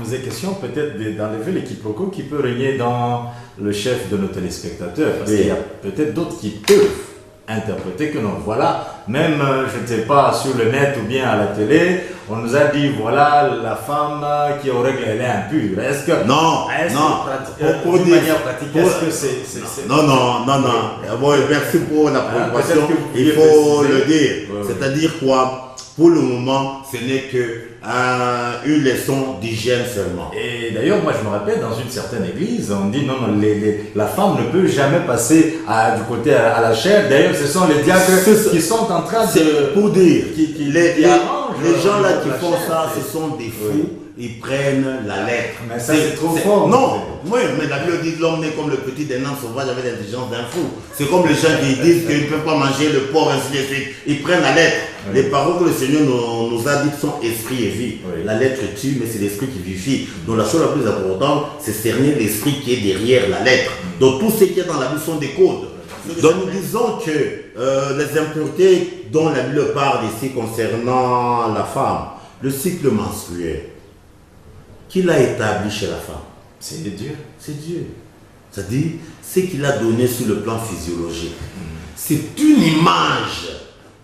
vous avez question peut-être d'enlever les quiproquos qui peut régner dans le chef de nos téléspectateurs. Parce qu'il y a peut-être d'autres qui peuvent interpréter que non. Voilà, même, je ne sais pas, sur le net ou bien à la télé, on nous a dit, voilà, la femme qui est aux règles, elle est impure. Est-ce que... Non. D'une manière pratique, est-ce que c'est... Non. Bon, merci pour la préoccupation. Il faut le dire. C'est-à-dire quoi? Pour le moment, ce n'est que une leçon d'hygiène seulement. Et d'ailleurs, moi je me rappelle, dans une certaine église, on dit non, la femme ne peut jamais passer du côté à la chair. D'ailleurs, ce sont les diacres qui sont en train de... pour dire... qui arrangent les gens là qui font ça, ce sont des fous. Ils prennent la lettre. Mais ça, c'est trop fort. Non, oui, mais la Bible dit que l'homme est comme le petit d'un nain sauvage avec l'intelligence d'un fou. C'est comme les gens qui disent qu'ils ne peuvent pas manger le porc, ainsi de suite. Ils prennent la lettre. Les paroles que le Seigneur nous a dites sont esprit et vie. La lettre tue, mais c'est l'esprit qui vivifie. Donc la chose la plus importante, c'est cerner l'esprit qui est derrière la lettre. Donc tout ce qui est dans la Bible sont des codes. Donc nous disons que les impuretés dont la Bible parle ici concernant la femme, le cycle menstruel, qui l'a établi chez la femme? C'est Dieu. C'est Dieu. C'est-à-dire, ce qu'il a donné sur le plan physiologique. C'est une image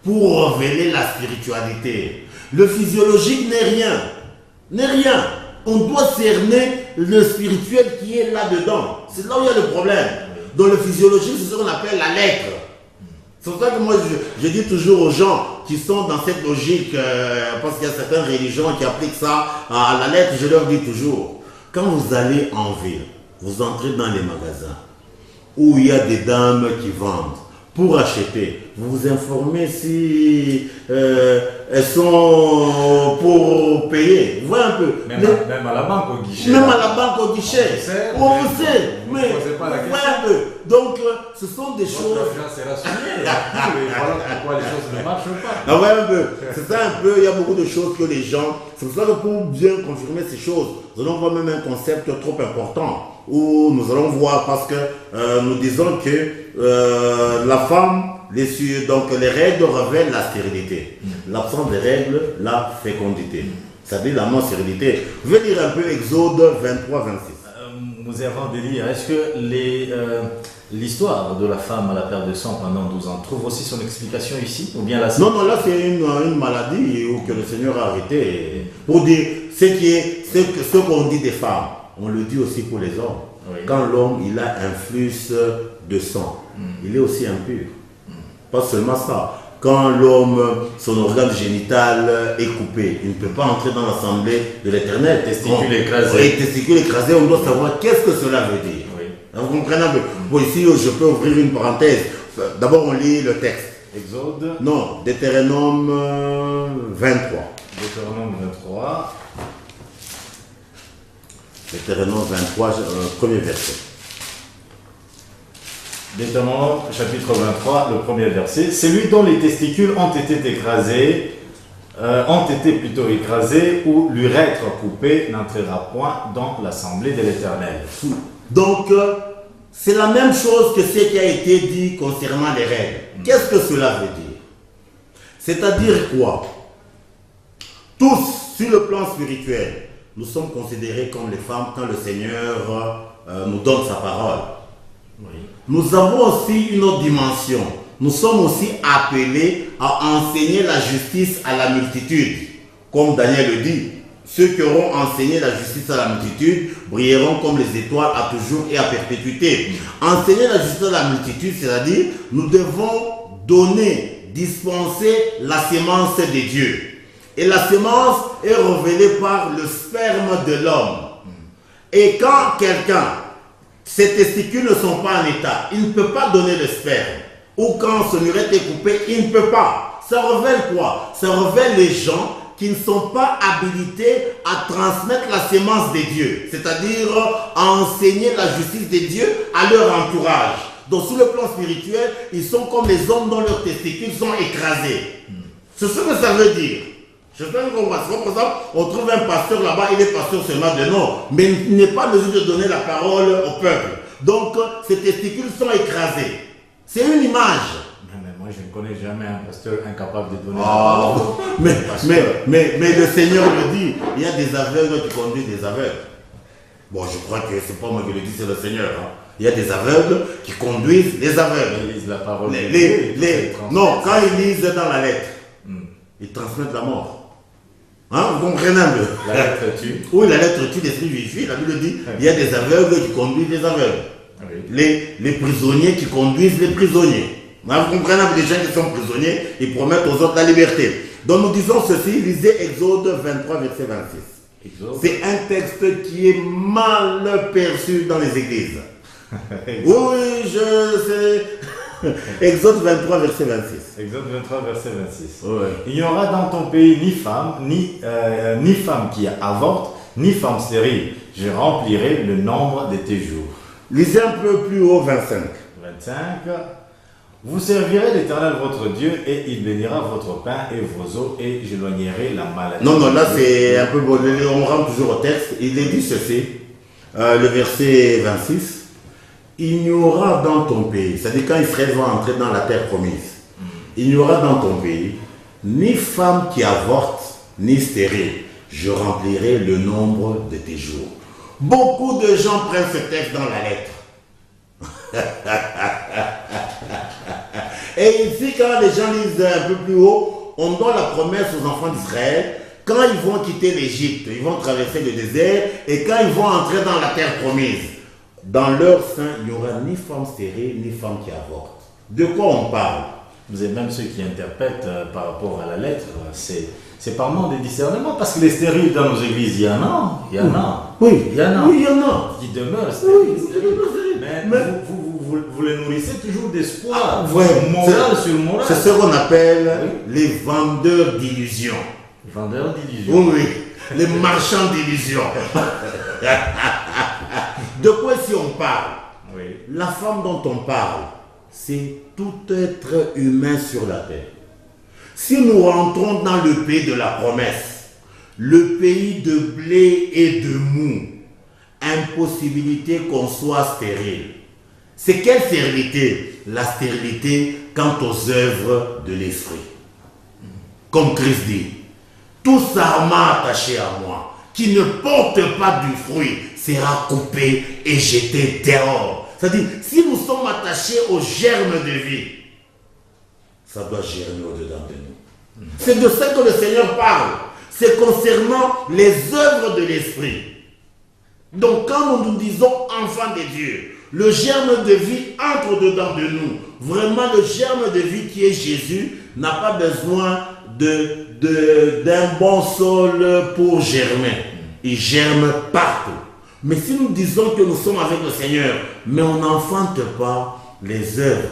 pour révéler la spiritualité. Le physiologique n'est rien. N'est rien. On doit cerner le spirituel qui est là-dedans. C'est là où il y a le problème. Dans le physiologique, c'est ce qu'on appelle la lettre. C'est pour ça que moi, je dis toujours aux gens qui sont dans cette logique, parce qu'il y a certaines religions qui appliquent ça à la lettre, je leur dis toujours, quand vous allez en ville, vous entrez dans les magasins où il y a des dames qui vendent pour acheter, vous vous informez si elles sont pour payer. Vous voyez un peu. Même à la banque au guichet. Même à la banque au guichet. On sait. Mais posez pas la question. voyez un peu. Donc, ce sont des choses. C'est rassuré. Voilà pourquoi les choses ne marchent pas. Ah ouais, un peu. C'est ça un peu. Il y a beaucoup de choses que les gens. C'est pour ça que pour bien confirmer ces choses, nous allons voir même un concept trop important où nous allons voir parce que nous disons que la femme, donc les règles révèlent la stérilité. L'absence des règles, la fécondité. C'est-à-dire la non-stérilité. Je vais lire un peu Exode 23, 26. Nous avons de lire, est-ce que l'histoire de la femme à la perte de sang pendant 12 ans trouve aussi son explication ici ou bien là? Non, là c'est une maladie que le Seigneur a arrêté pour dire ce qu'on dit des femmes. On le dit aussi pour les hommes. Oui. Quand l'homme il a un flux de sang, il est aussi impur. Pas seulement ça. Quand l'homme, son organe génital est coupé, il ne peut pas entrer dans l'assemblée de l'Éternel. Testicule écrasé. Oui, testicule écrasé, on doit savoir qu'est-ce que cela veut dire. Oui. Vous comprenez un peu. Bon, ici, je peux ouvrir une parenthèse. D'abord, on lit le texte. Exode. Non, Deutéronome 23. Deutéronome 23. Deutéronome 23, premier verset. Deutéronome chapitre 23, le premier verset. Celui dont les testicules ont été écrasés, ou l'urètre coupé n'entrera point dans l'assemblée de l'Éternel. Donc, c'est la même chose que ce qui a été dit concernant les règles. Qu'est-ce que cela veut dire? C'est-à-dire quoi? Tous, sur le plan spirituel, nous sommes considérés comme les femmes quand le Seigneur nous donne sa parole. Oui. Nous avons aussi une autre dimension. Nous sommes aussi appelés à enseigner la justice à la multitude. Comme Daniel le dit, ceux qui auront enseigné la justice à la multitude brilleront comme les étoiles à toujours et à perpétuité. Enseigner la justice à la multitude, c'est-à-dire nous devons dispenser la sémence de Dieu. Et la sémence est révélée par le sperme de l'homme. Et quand quelqu'un, ses testicules ne sont pas en état, il ne peut pas donner le sperme. Ou quand son urètre est coupé, il ne peut pas. Ça révèle quoi? Ça révèle les gens qui ne sont pas habilités à transmettre la sémence des dieux. C'est-à-dire à enseigner la justice des dieux à leur entourage. Donc sur le plan spirituel, ils sont comme les hommes dont leurs testicules sont écrasés. C'est ce que ça veut dire. Je sais qu'on voit. Par exemple, on trouve un pasteur là-bas, il est pasteur seulement de nom, mais il n'est pas en mesure de donner la parole au peuple. Donc, ses testicules sont écrasés. C'est une image. Mais moi, je ne connais jamais un pasteur incapable de donner la parole. Mais le Seigneur le dit, il y a des aveugles qui conduisent des aveugles. Bon, je crois que c'est pas moi qui le dis, c'est le Seigneur. Hein. Il y a des aveugles qui conduisent les aveugles. Ils lisent la parole. Non, quand ils lisent dans la lettre, ils transmettent la mort. Hein, vous comprenez un peu? La lettre tue. Oui, la lettre tue, l'esprit vivifie. La Bible dit, il y a des aveugles qui conduisent les aveugles. Oui. Les prisonniers qui conduisent les prisonniers. Hein, vous comprenez un peu, les gens qui sont prisonniers, ils promettent aux autres la liberté. Donc nous disons ceci, lisez Exode 23, verset 26. C'est un texte qui est mal perçu dans les églises. Oui, je sais. Exode 23, verset 26. Exode 23, verset 26. Ouais. Il n'y aura dans ton pays ni femme qui avorte, ni femme stérile. Je remplirai le nombre de tes jours. Lisez un peu plus haut, 25. 25. Vous servirez l'Éternel votre Dieu et il bénira votre pain et vos eaux et j'éloignerai la maladie. Non, là c'est un peu bon. On rentre toujours au texte. Il est dit ceci, le verset 26. Il n'y aura dans ton pays, c'est-à-dire quand Israël va entrer dans la terre promise, il n'y aura dans ton pays ni femme qui avorte, ni stérile. Je remplirai le nombre de tes jours. Beaucoup de gens prennent ce texte dans la lettre. Et ici, quand les gens lisent un peu plus haut, on donne la promesse aux enfants d'Israël. Quand ils vont quitter l'Égypte, ils vont traverser le désert, et quand ils vont entrer dans la terre promise, dans leur sein, il n'y aura ni femme stérile, ni femme qui avorte. De quoi on parle? Vous avez même ceux qui interprètent par rapport à la lettre, c'est par manque de discernement, parce que les stériles dans nos églises, il y en a. Oui, il y en a. Oui, il y en a. Qui demeurent stériles. Oui, mais vous les nourrissez toujours d'espoir. Ouais, moral sur moral. C'est ce qu'on appelle les vendeurs d'illusions. Les vendeurs d'illusions. Oui, les marchands d'illusions. De quoi si on parle? Oui. La femme dont on parle, c'est tout être humain sur la terre. Si nous rentrons dans le pays de la promesse, le pays de blé et de mou, impossibilité qu'on soit stérile. C'est quelle stérilité? La stérilité quant aux œuvres de l'esprit. Comme Christ dit, tout sarment attaché à moi, qui ne porte pas du fruit, sera coupé et jeté dehors. C'est-à-dire, si nous sommes attachés au germe de vie, ça doit germer au-dedans de nous. C'est de ça que le Seigneur parle. C'est concernant les œuvres de l'esprit. Donc quand nous nous disons enfants de Dieu, le germe de vie entre dedans de nous. Vraiment, le germe de vie qui est Jésus n'a pas besoin d'un bon sol pour germer. Il germe partout. Mais si nous disons que nous sommes avec le Seigneur, mais on n'enfante pas les œuvres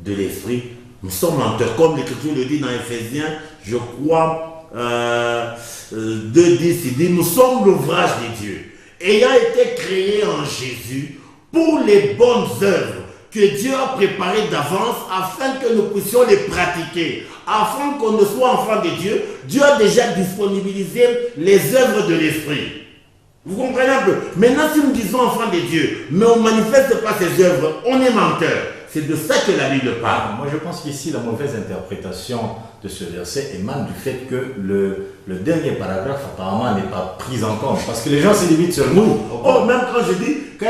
de l'esprit, nous sommes menteurs. Comme l'Écriture le dit dans Éphésiens, je crois, 2:10, il dit, nous sommes l'ouvrage de Dieu, ayant été créés en Jésus pour les bonnes œuvres que Dieu a préparées d'avance afin que nous puissions les pratiquer. Afin qu'on ne soit enfant de Dieu, Dieu a déjà disponibilisé les œuvres de l'esprit. Vous comprenez un peu? Maintenant, si nous disons enfant de Dieu, mais on ne manifeste pas ses œuvres, on est menteur. C'est de ça que la Bible parle. Moi, je pense qu'ici, la mauvaise interprétation de ce verset émane du fait que le dernier paragraphe, apparemment, n'est pas pris en compte. Parce que les gens se limitent sur nous. Oh, même quand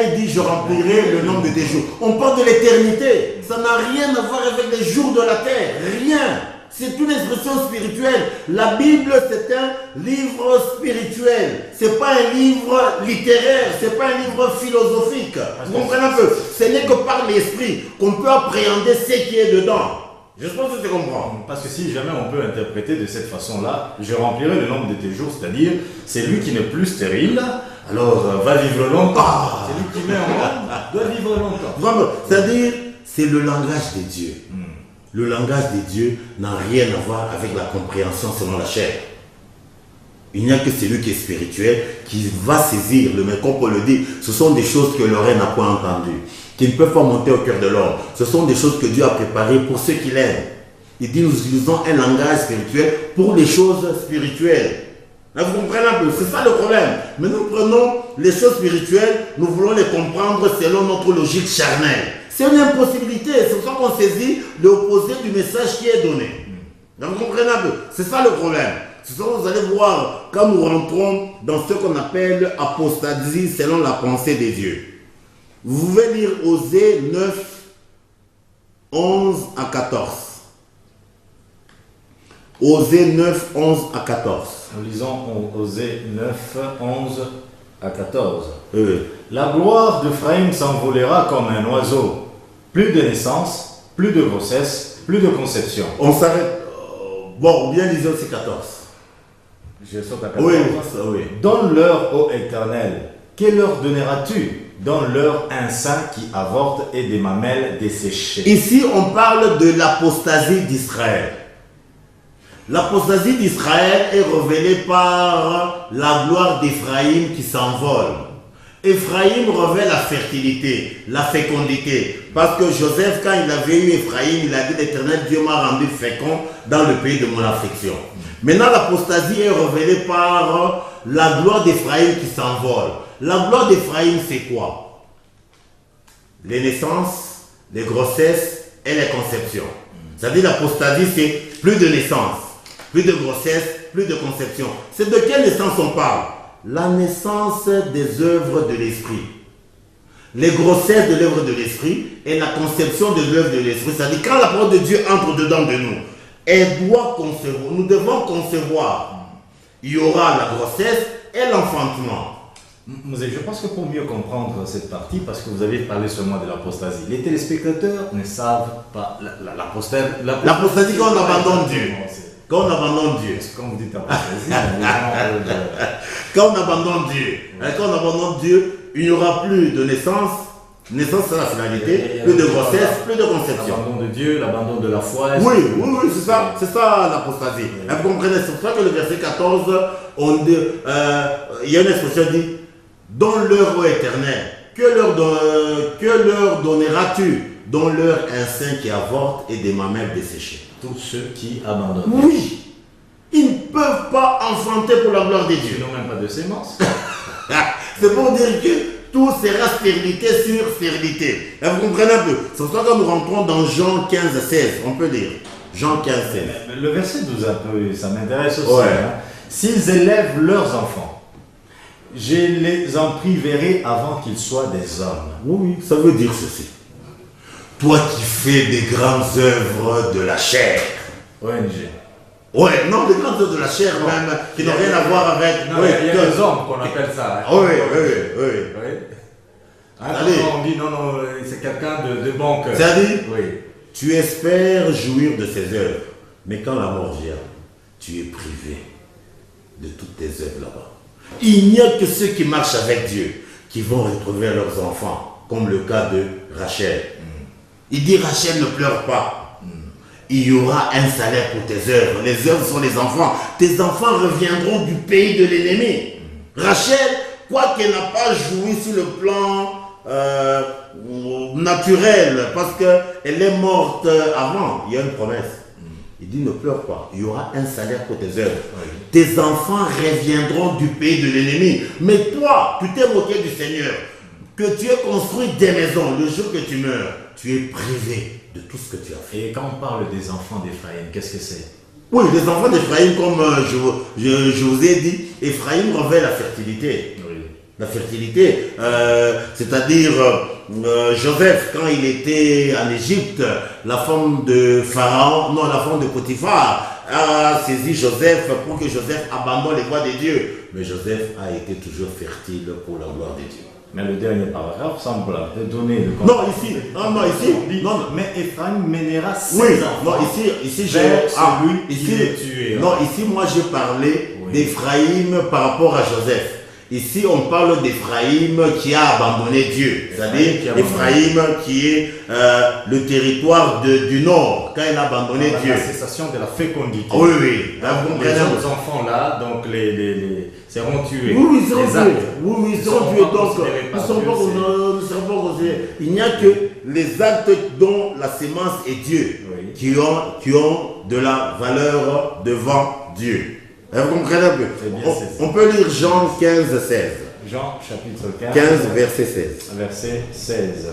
il dit je remplirai le nombre de tes jours, on parle de l'éternité. Ça n'a rien à voir avec les jours de la terre. Rien. C'est une expression spirituelle. La Bible, c'est un livre spirituel. C'est pas un livre littéraire. C'est pas un livre philosophique. Vous comprenez un peu? Ce n'est que par l'esprit qu'on peut appréhender ce qui est dedans. Je pense que tu comprends. Parce que si jamais on peut interpréter de cette façon-là, je remplirai le nombre de tes jours, c'est-à-dire, c'est lui qui n'est plus stérile, alors va vivre longtemps. C'est lui qui met en monde, doit vivre longtemps. Vraiment, c'est-à-dire, c'est le langage de Dieu. Le langage de Dieu n'a rien à voir avec la compréhension selon la chair. Il n'y a que celui qui est spirituel qui va saisir le mais comme Paul le dit, ce sont des choses que l'oreille n'a pas entendues, qui ne peuvent pas monter au cœur de l'homme. Ce sont des choses que Dieu a préparées pour ceux qui l'aiment. Il dit, nous utilisons un langage spirituel pour les choses spirituelles. Là, vous comprenez un peu, c'est ça le problème. Mais nous prenons les choses spirituelles, nous voulons les comprendre selon notre logique charnelle. C'est une impossibilité, c'est pour ça qu'on saisit l'opposé du message qui est donné. Là, vous comprenez un peu, c'est ça le problème. C'est ça que vous allez voir quand nous rentrons dans ce qu'on appelle apostasie selon la pensée des dieux. Vous pouvez lire Osée 9, 11 à 14. Osée 9, 11 à 14. Nous lisons Osée 9, 11 à 14. La gloire d'Ephraïm s'envolera comme un oiseau. Plus de naissance, plus de grossesse, plus de conception. On s'arrête. Bon, bien lisez aussi 14. Je saute à 14. Oui, ça, oui. Donne-leur, ô Éternel, que leur donneras-tu dans leur sein qui avorte et des mamelles desséchées? Ici, on parle de l'apostasie d'Israël. L'apostasie d'Israël est révélée par la gloire d'Éphraïm qui s'envole. Éphraïm revêt la fertilité, la fécondité. Parce que Joseph, quand il avait eu Éphraïm, il a dit: l'Éternel Dieu m'a rendu fécond dans le pays de mon affliction. Maintenant, l'apostasie est révélée par la gloire d'Éphraïm qui s'envole. La gloire d'Éphraïm, c'est quoi? Les naissances, les grossesses et les conceptions. C'est-à-dire l'apostasie, c'est plus de naissance, plus de grossesse, plus de conception. C'est de quelle naissance on parle? La naissance des œuvres de l'esprit. Les grossesses de l'œuvre de l'esprit et la conception de l'œuvre de l'esprit. C'est-à-dire quand la parole de Dieu entre dedans de nous, elle doit concevoir. Nous devons concevoir. Il y aura la grossesse et l'enfantement. Je pense que pour mieux comprendre cette partie, parce que vous avez parlé seulement de l'apostasie, les téléspectateurs ne savent pas l'apostasie. L'apostasie quand on abandonne Dieu. Quand on abandonne Dieu. Quand vous dites apostasie, quand on abandonne Dieu. Quand on abandonne Dieu, il n'y aura plus de naissance. Naissance, c'est la finalité. Plus de grossesse, plus de conception. L'abandon de Dieu, l'abandon de la foi. Oui, c'est ça. C'est ça l'apostasie. Vous comprenez, c'est pour ça que le verset 14, il y a une expression qui dit: donne-leur, ô Éternel, que leur donneras-tu? Donne-leur un sein qui avorte et des mamelles desséchées. Tous ceux qui abandonnent. Oui, ils ne peuvent pas enfanter pour la gloire de Dieu. Ils n'ont même pas de sémence. C'est pour dire que tout sera stérilité sur stérilité. Et vous comprenez un peu? C'est pour ça que nous rentrons dans Jean 15, 16. On peut lire Jean 15, 16. Le verset 12, un peu, ça m'intéresse aussi. Ouais. Hein. S'ils élèvent leurs enfants, je les en priverai avant qu'ils soient des hommes. Oui, ça veut dire ceci. Toi qui fais des grandes œuvres de la chair. ONG. Ouais, non, des grandes œuvres de la chair même, qui n'ont rien à voir avec... Non, il y a des hommes qu'on appelle ça. Hein. Oui. Hein, on dit non, c'est quelqu'un de bon cœur. C'est-à-dire, oui. Tu espères jouir de ses œuvres, mais quand la mort vient, tu es privé de toutes tes œuvres là-bas. Il n'y a que ceux qui marchent avec Dieu qui vont retrouver leurs enfants, comme le cas de Rachel. Il dit: Rachel, ne pleure pas. Il y aura un salaire pour tes œuvres. Les œuvres sont les enfants. Tes enfants reviendront du pays de l'ennemi. Rachel, quoi qu'elle n'a pas joui sur le plan naturel, parce qu'elle est morte avant, il y a une promesse. Il dit: ne pleure pas, il y aura un salaire pour tes œuvres. Tes enfants reviendront du pays de l'ennemi. Mais toi, tu t'es moqué du Seigneur, que tu aies construit des maisons. Le jour que tu meurs, tu es privé de tout ce que tu as fait. Et quand on parle des enfants d'Éphraïm, qu'est-ce que c'est? Oui, les enfants d'Éphraïm, comme je vous ai dit, Éphraïm revêt la fertilité. Oui. La fertilité, c'est-à-dire Joseph, quand il était en Égypte, la femme de Pharaon, non, la femme de Potiphar, a saisi Joseph pour que Joseph abandonne les voies de Dieu. Mais Joseph a été toujours fertile pour la gloire de Dieu. Mais le dernier paragraphe semble donner le contexte. Non, ici, mais Éphraïm mènera ses enfants. Non, ici, moi, je parlais d'Éphraïm par rapport à Joseph. Ici, on parle d'Éphraïm qui a abandonné Dieu. C'est-à-dire Éphraïm qui est le territoire du nord, quand il a abandonné Dieu. La cessation de la fécondité. Oui. Les autres enfants là, donc seront tués. Oui, ils seront tués. Ils seront tués. Donc, nous ne serons pas considérés. Il n'y a que les actes dont la sémence est Dieu, qui ont de la valeur devant Dieu. Vous comprenez un peu? On peut lire Jean 15, 16. Jean chapitre 15, verset 16. Verset 16.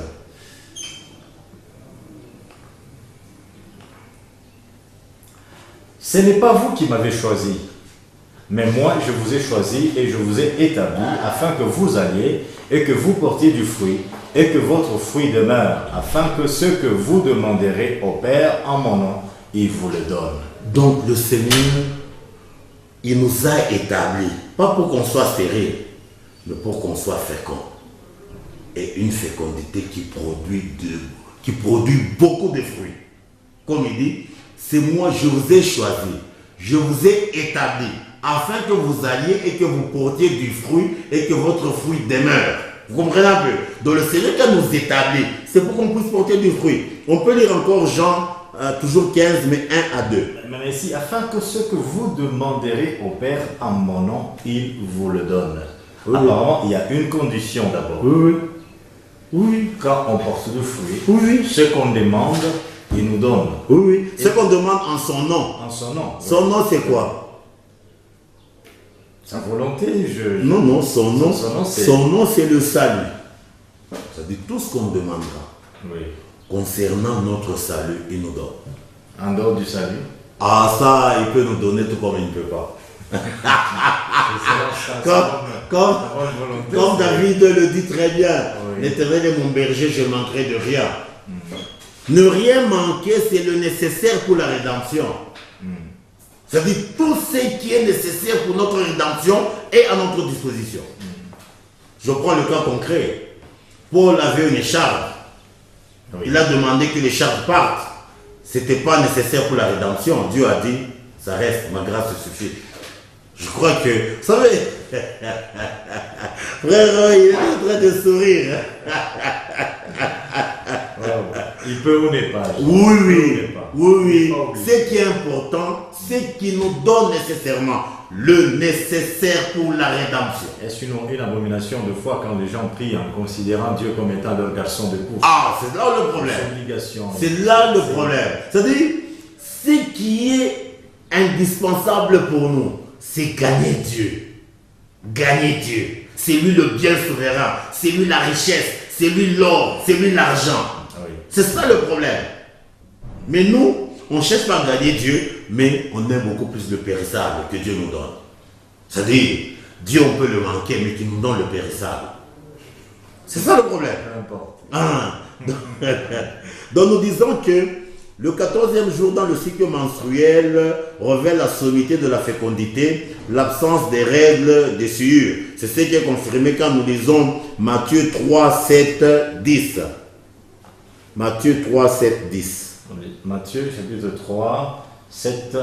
Ce n'est pas vous qui m'avez choisi, mais moi je vous ai choisi et je vous ai établi afin que vous alliez et que vous portiez du fruit et que votre fruit demeure, afin que ce que vous demanderez au Père en mon nom, il vous le donne. Donc le Seigneur, il nous a établis, pas pour qu'on soit stérile, mais pour qu'on soit fécond. Et une fécondité qui produit beaucoup de fruits. Comme il dit, c'est moi, je vous ai choisi, je vous ai établi afin que vous alliez et que vous portiez du fruit et que votre fruit demeure. Vous comprenez un peu? Donc le Seigneur qui nous établit, c'est pour qu'on puisse porter du fruit. On peut lire encore Jean, toujours 15, mais 1 à 2. Mais ici, afin que ce que vous demanderez au Père en mon nom, il vous le donne. Oui. Apparemment, il y a une condition d'abord. Oui, oui. Quand on porte du fruit, Oui. ce qu'on demande, il nous donne. Oui, oui. Ce qu'on demande en son nom. En son nom. Son nom, c'est quoi? Sa volonté, Non, son nom. c'est... Son nom, c'est le salut. C'est-à-dire tout ce qu'on demandera Oui. concernant notre salut, il nous donne. En dehors du salut. Ah, ça, il peut nous donner tout comme il ne peut pas. Comme David le dit très bien, Oui. l'Éternel est mon berger, je ne manquerai de rien. Ne rien manquer, c'est le nécessaire pour la rédemption. C'est-à-dire tout ce qui est nécessaire pour notre rédemption est à notre disposition. Je prends le cas concret. Paul avait une écharpe. Oui. Il a demandé que l'écharpe parte. Ce n'était pas nécessaire pour la rédemption. Dieu a dit, ça reste, ma grâce suffit. Je crois que, vous savez, frère, il est en train de sourire. Il peut ou n'est pas. Oui. Ce qui est important, c'est qu'il nous donne nécessairement le nécessaire pour la rédemption. Est-ce une abomination de foi quand les gens prient en considérant Dieu comme étant leur garçon de course? Ah, c'est là le problème. Obligation. C'est là le problème. C'est-à-dire, ce qui est indispensable pour nous, c'est gagner Dieu. Gagner Dieu. C'est lui le bien souverain. C'est lui la richesse. C'est lui l'or. C'est lui l'argent. Oui. C'est ça le problème. Mais nous, on ne cherche pas à gagner Dieu, mais on aime beaucoup plus le périssable que Dieu nous donne. C'est-à-dire, Dieu, on peut le manquer, mais qu'il nous donne le périssable. C'est ça le problème. Peu importe. Ah. Donc nous disons que le 14e jour dans le cycle menstruel révèle la sommité de la fécondité, l'absence des règles des souillures. C'est ce qui est confirmé quand nous lisons Matthieu 3, 7, 10. Matthieu 3, 7, 10. Matthieu chapitre 3, 7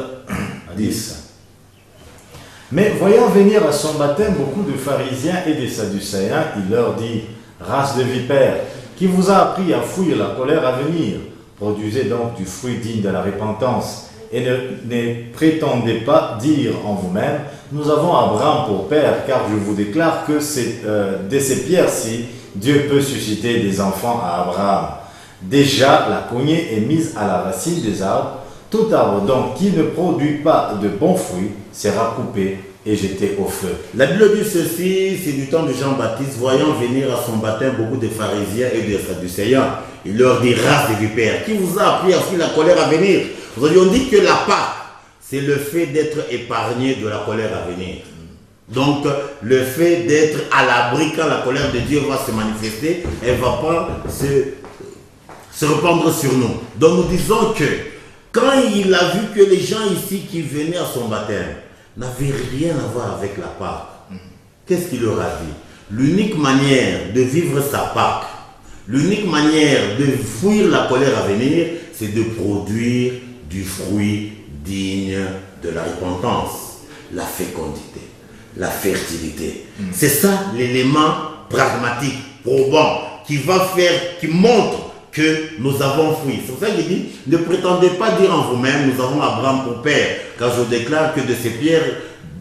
à 10. Mais voyant venir à son baptême beaucoup de pharisiens et des sadducéens, il leur dit, race de vipères, qui vous a appris à fuir la colère à venir? Produisez donc du fruit digne de la repentance, et ne prétendez pas dire en vous-même, nous avons Abraham pour père, car je vous déclare que de ces pierres-ci, Dieu peut susciter des enfants à Abraham. Déjà, la cognée est mise à la racine des arbres. Tout arbre donc qui ne produit pas de bons fruits sera coupé et jeté au feu. La Bible dit ceci, c'est du temps de Jean-Baptiste, voyant venir à son baptême beaucoup de pharisiens et de sadducéens. Il leur dit, race de vipères, qui vous a appris à fuir la colère à venir? Aujourd'hui, on dit que la Pâque, c'est le fait d'être épargné de la colère à venir. Donc, le fait d'être à l'abri quand la colère de Dieu va se manifester, elle ne va pas se répandre sur nous. Donc, nous disons que quand il a vu que les gens ici qui venaient à son baptême n'avaient rien à voir avec la Pâque, qu'est-ce qu'il leur a dit? L'unique manière de vivre sa Pâque, l'unique manière de fuir la colère à venir, c'est de produire du fruit digne de la repentance, la fécondité, la fertilité. C'est ça l'élément pragmatique, probant, qui va faire, qui montre que nous avons fui. C'est pour ça qu'il dit, ne prétendez pas dire en vous-même, nous avons Abraham pour père, car je déclare que de ces pierres,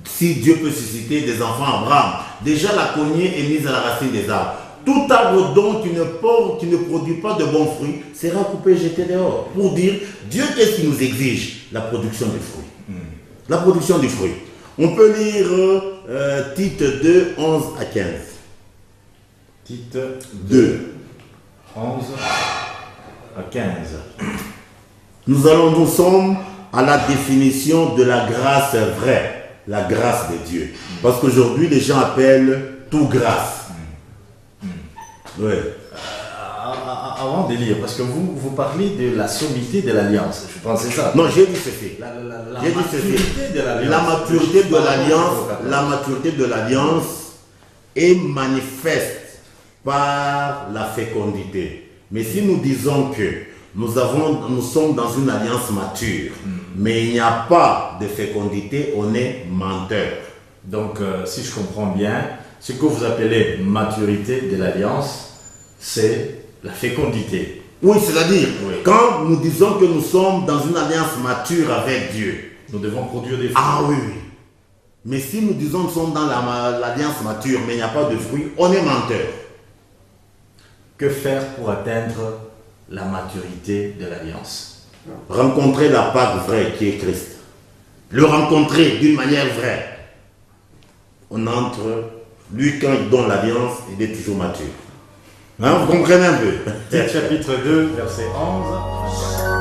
si Dieu peut susciter des enfants à Abraham, déjà la cognée est mise à la racine des arbres. Tout arbre donc qui ne produit pas de bons fruits sera coupé et jeté dehors. Pour dire, Dieu, qu'est-ce qu'il nous exige? La production des fruits. La production du fruit. On peut lire Tite 2, 11 à 15. Tite 2. 11 à 15. Nous sommes à la définition de la grâce vraie, la grâce de Dieu. Parce qu'aujourd'hui, les gens appellent tout grâce. Ouais. Avant de lire, parce que vous parlez de la sommité de l'alliance. Je pensais ça. Non, j'ai dit ceci. J'ai dit ceci. La maturité de l'alliance, la maturité de l'alliance est manifeste par la fécondité. Mais si nous disons que nous sommes dans une alliance mature, mais il n'y a pas de fécondité, on est menteur. Donc, si je comprends bien, ce que vous appelez maturité de l'alliance, c'est la fécondité. Oui, c'est-à-dire, Oui. quand nous disons que nous sommes dans une alliance mature avec Dieu, Nous devons produire des fruits. ah oui, oui. Mais si nous disons que nous sommes dans l'alliance mature, mais il n'y a pas de fruits, on est menteur. Que faire pour atteindre la maturité de l'alliance? Rencontrer la Pâque vraie qui est Christ. Le rencontrer d'une manière vraie. On entre, lui quand il donne l'alliance, il est toujours mature. Hein, vous comprenez un peu? Tite chapitre 2, verset 11.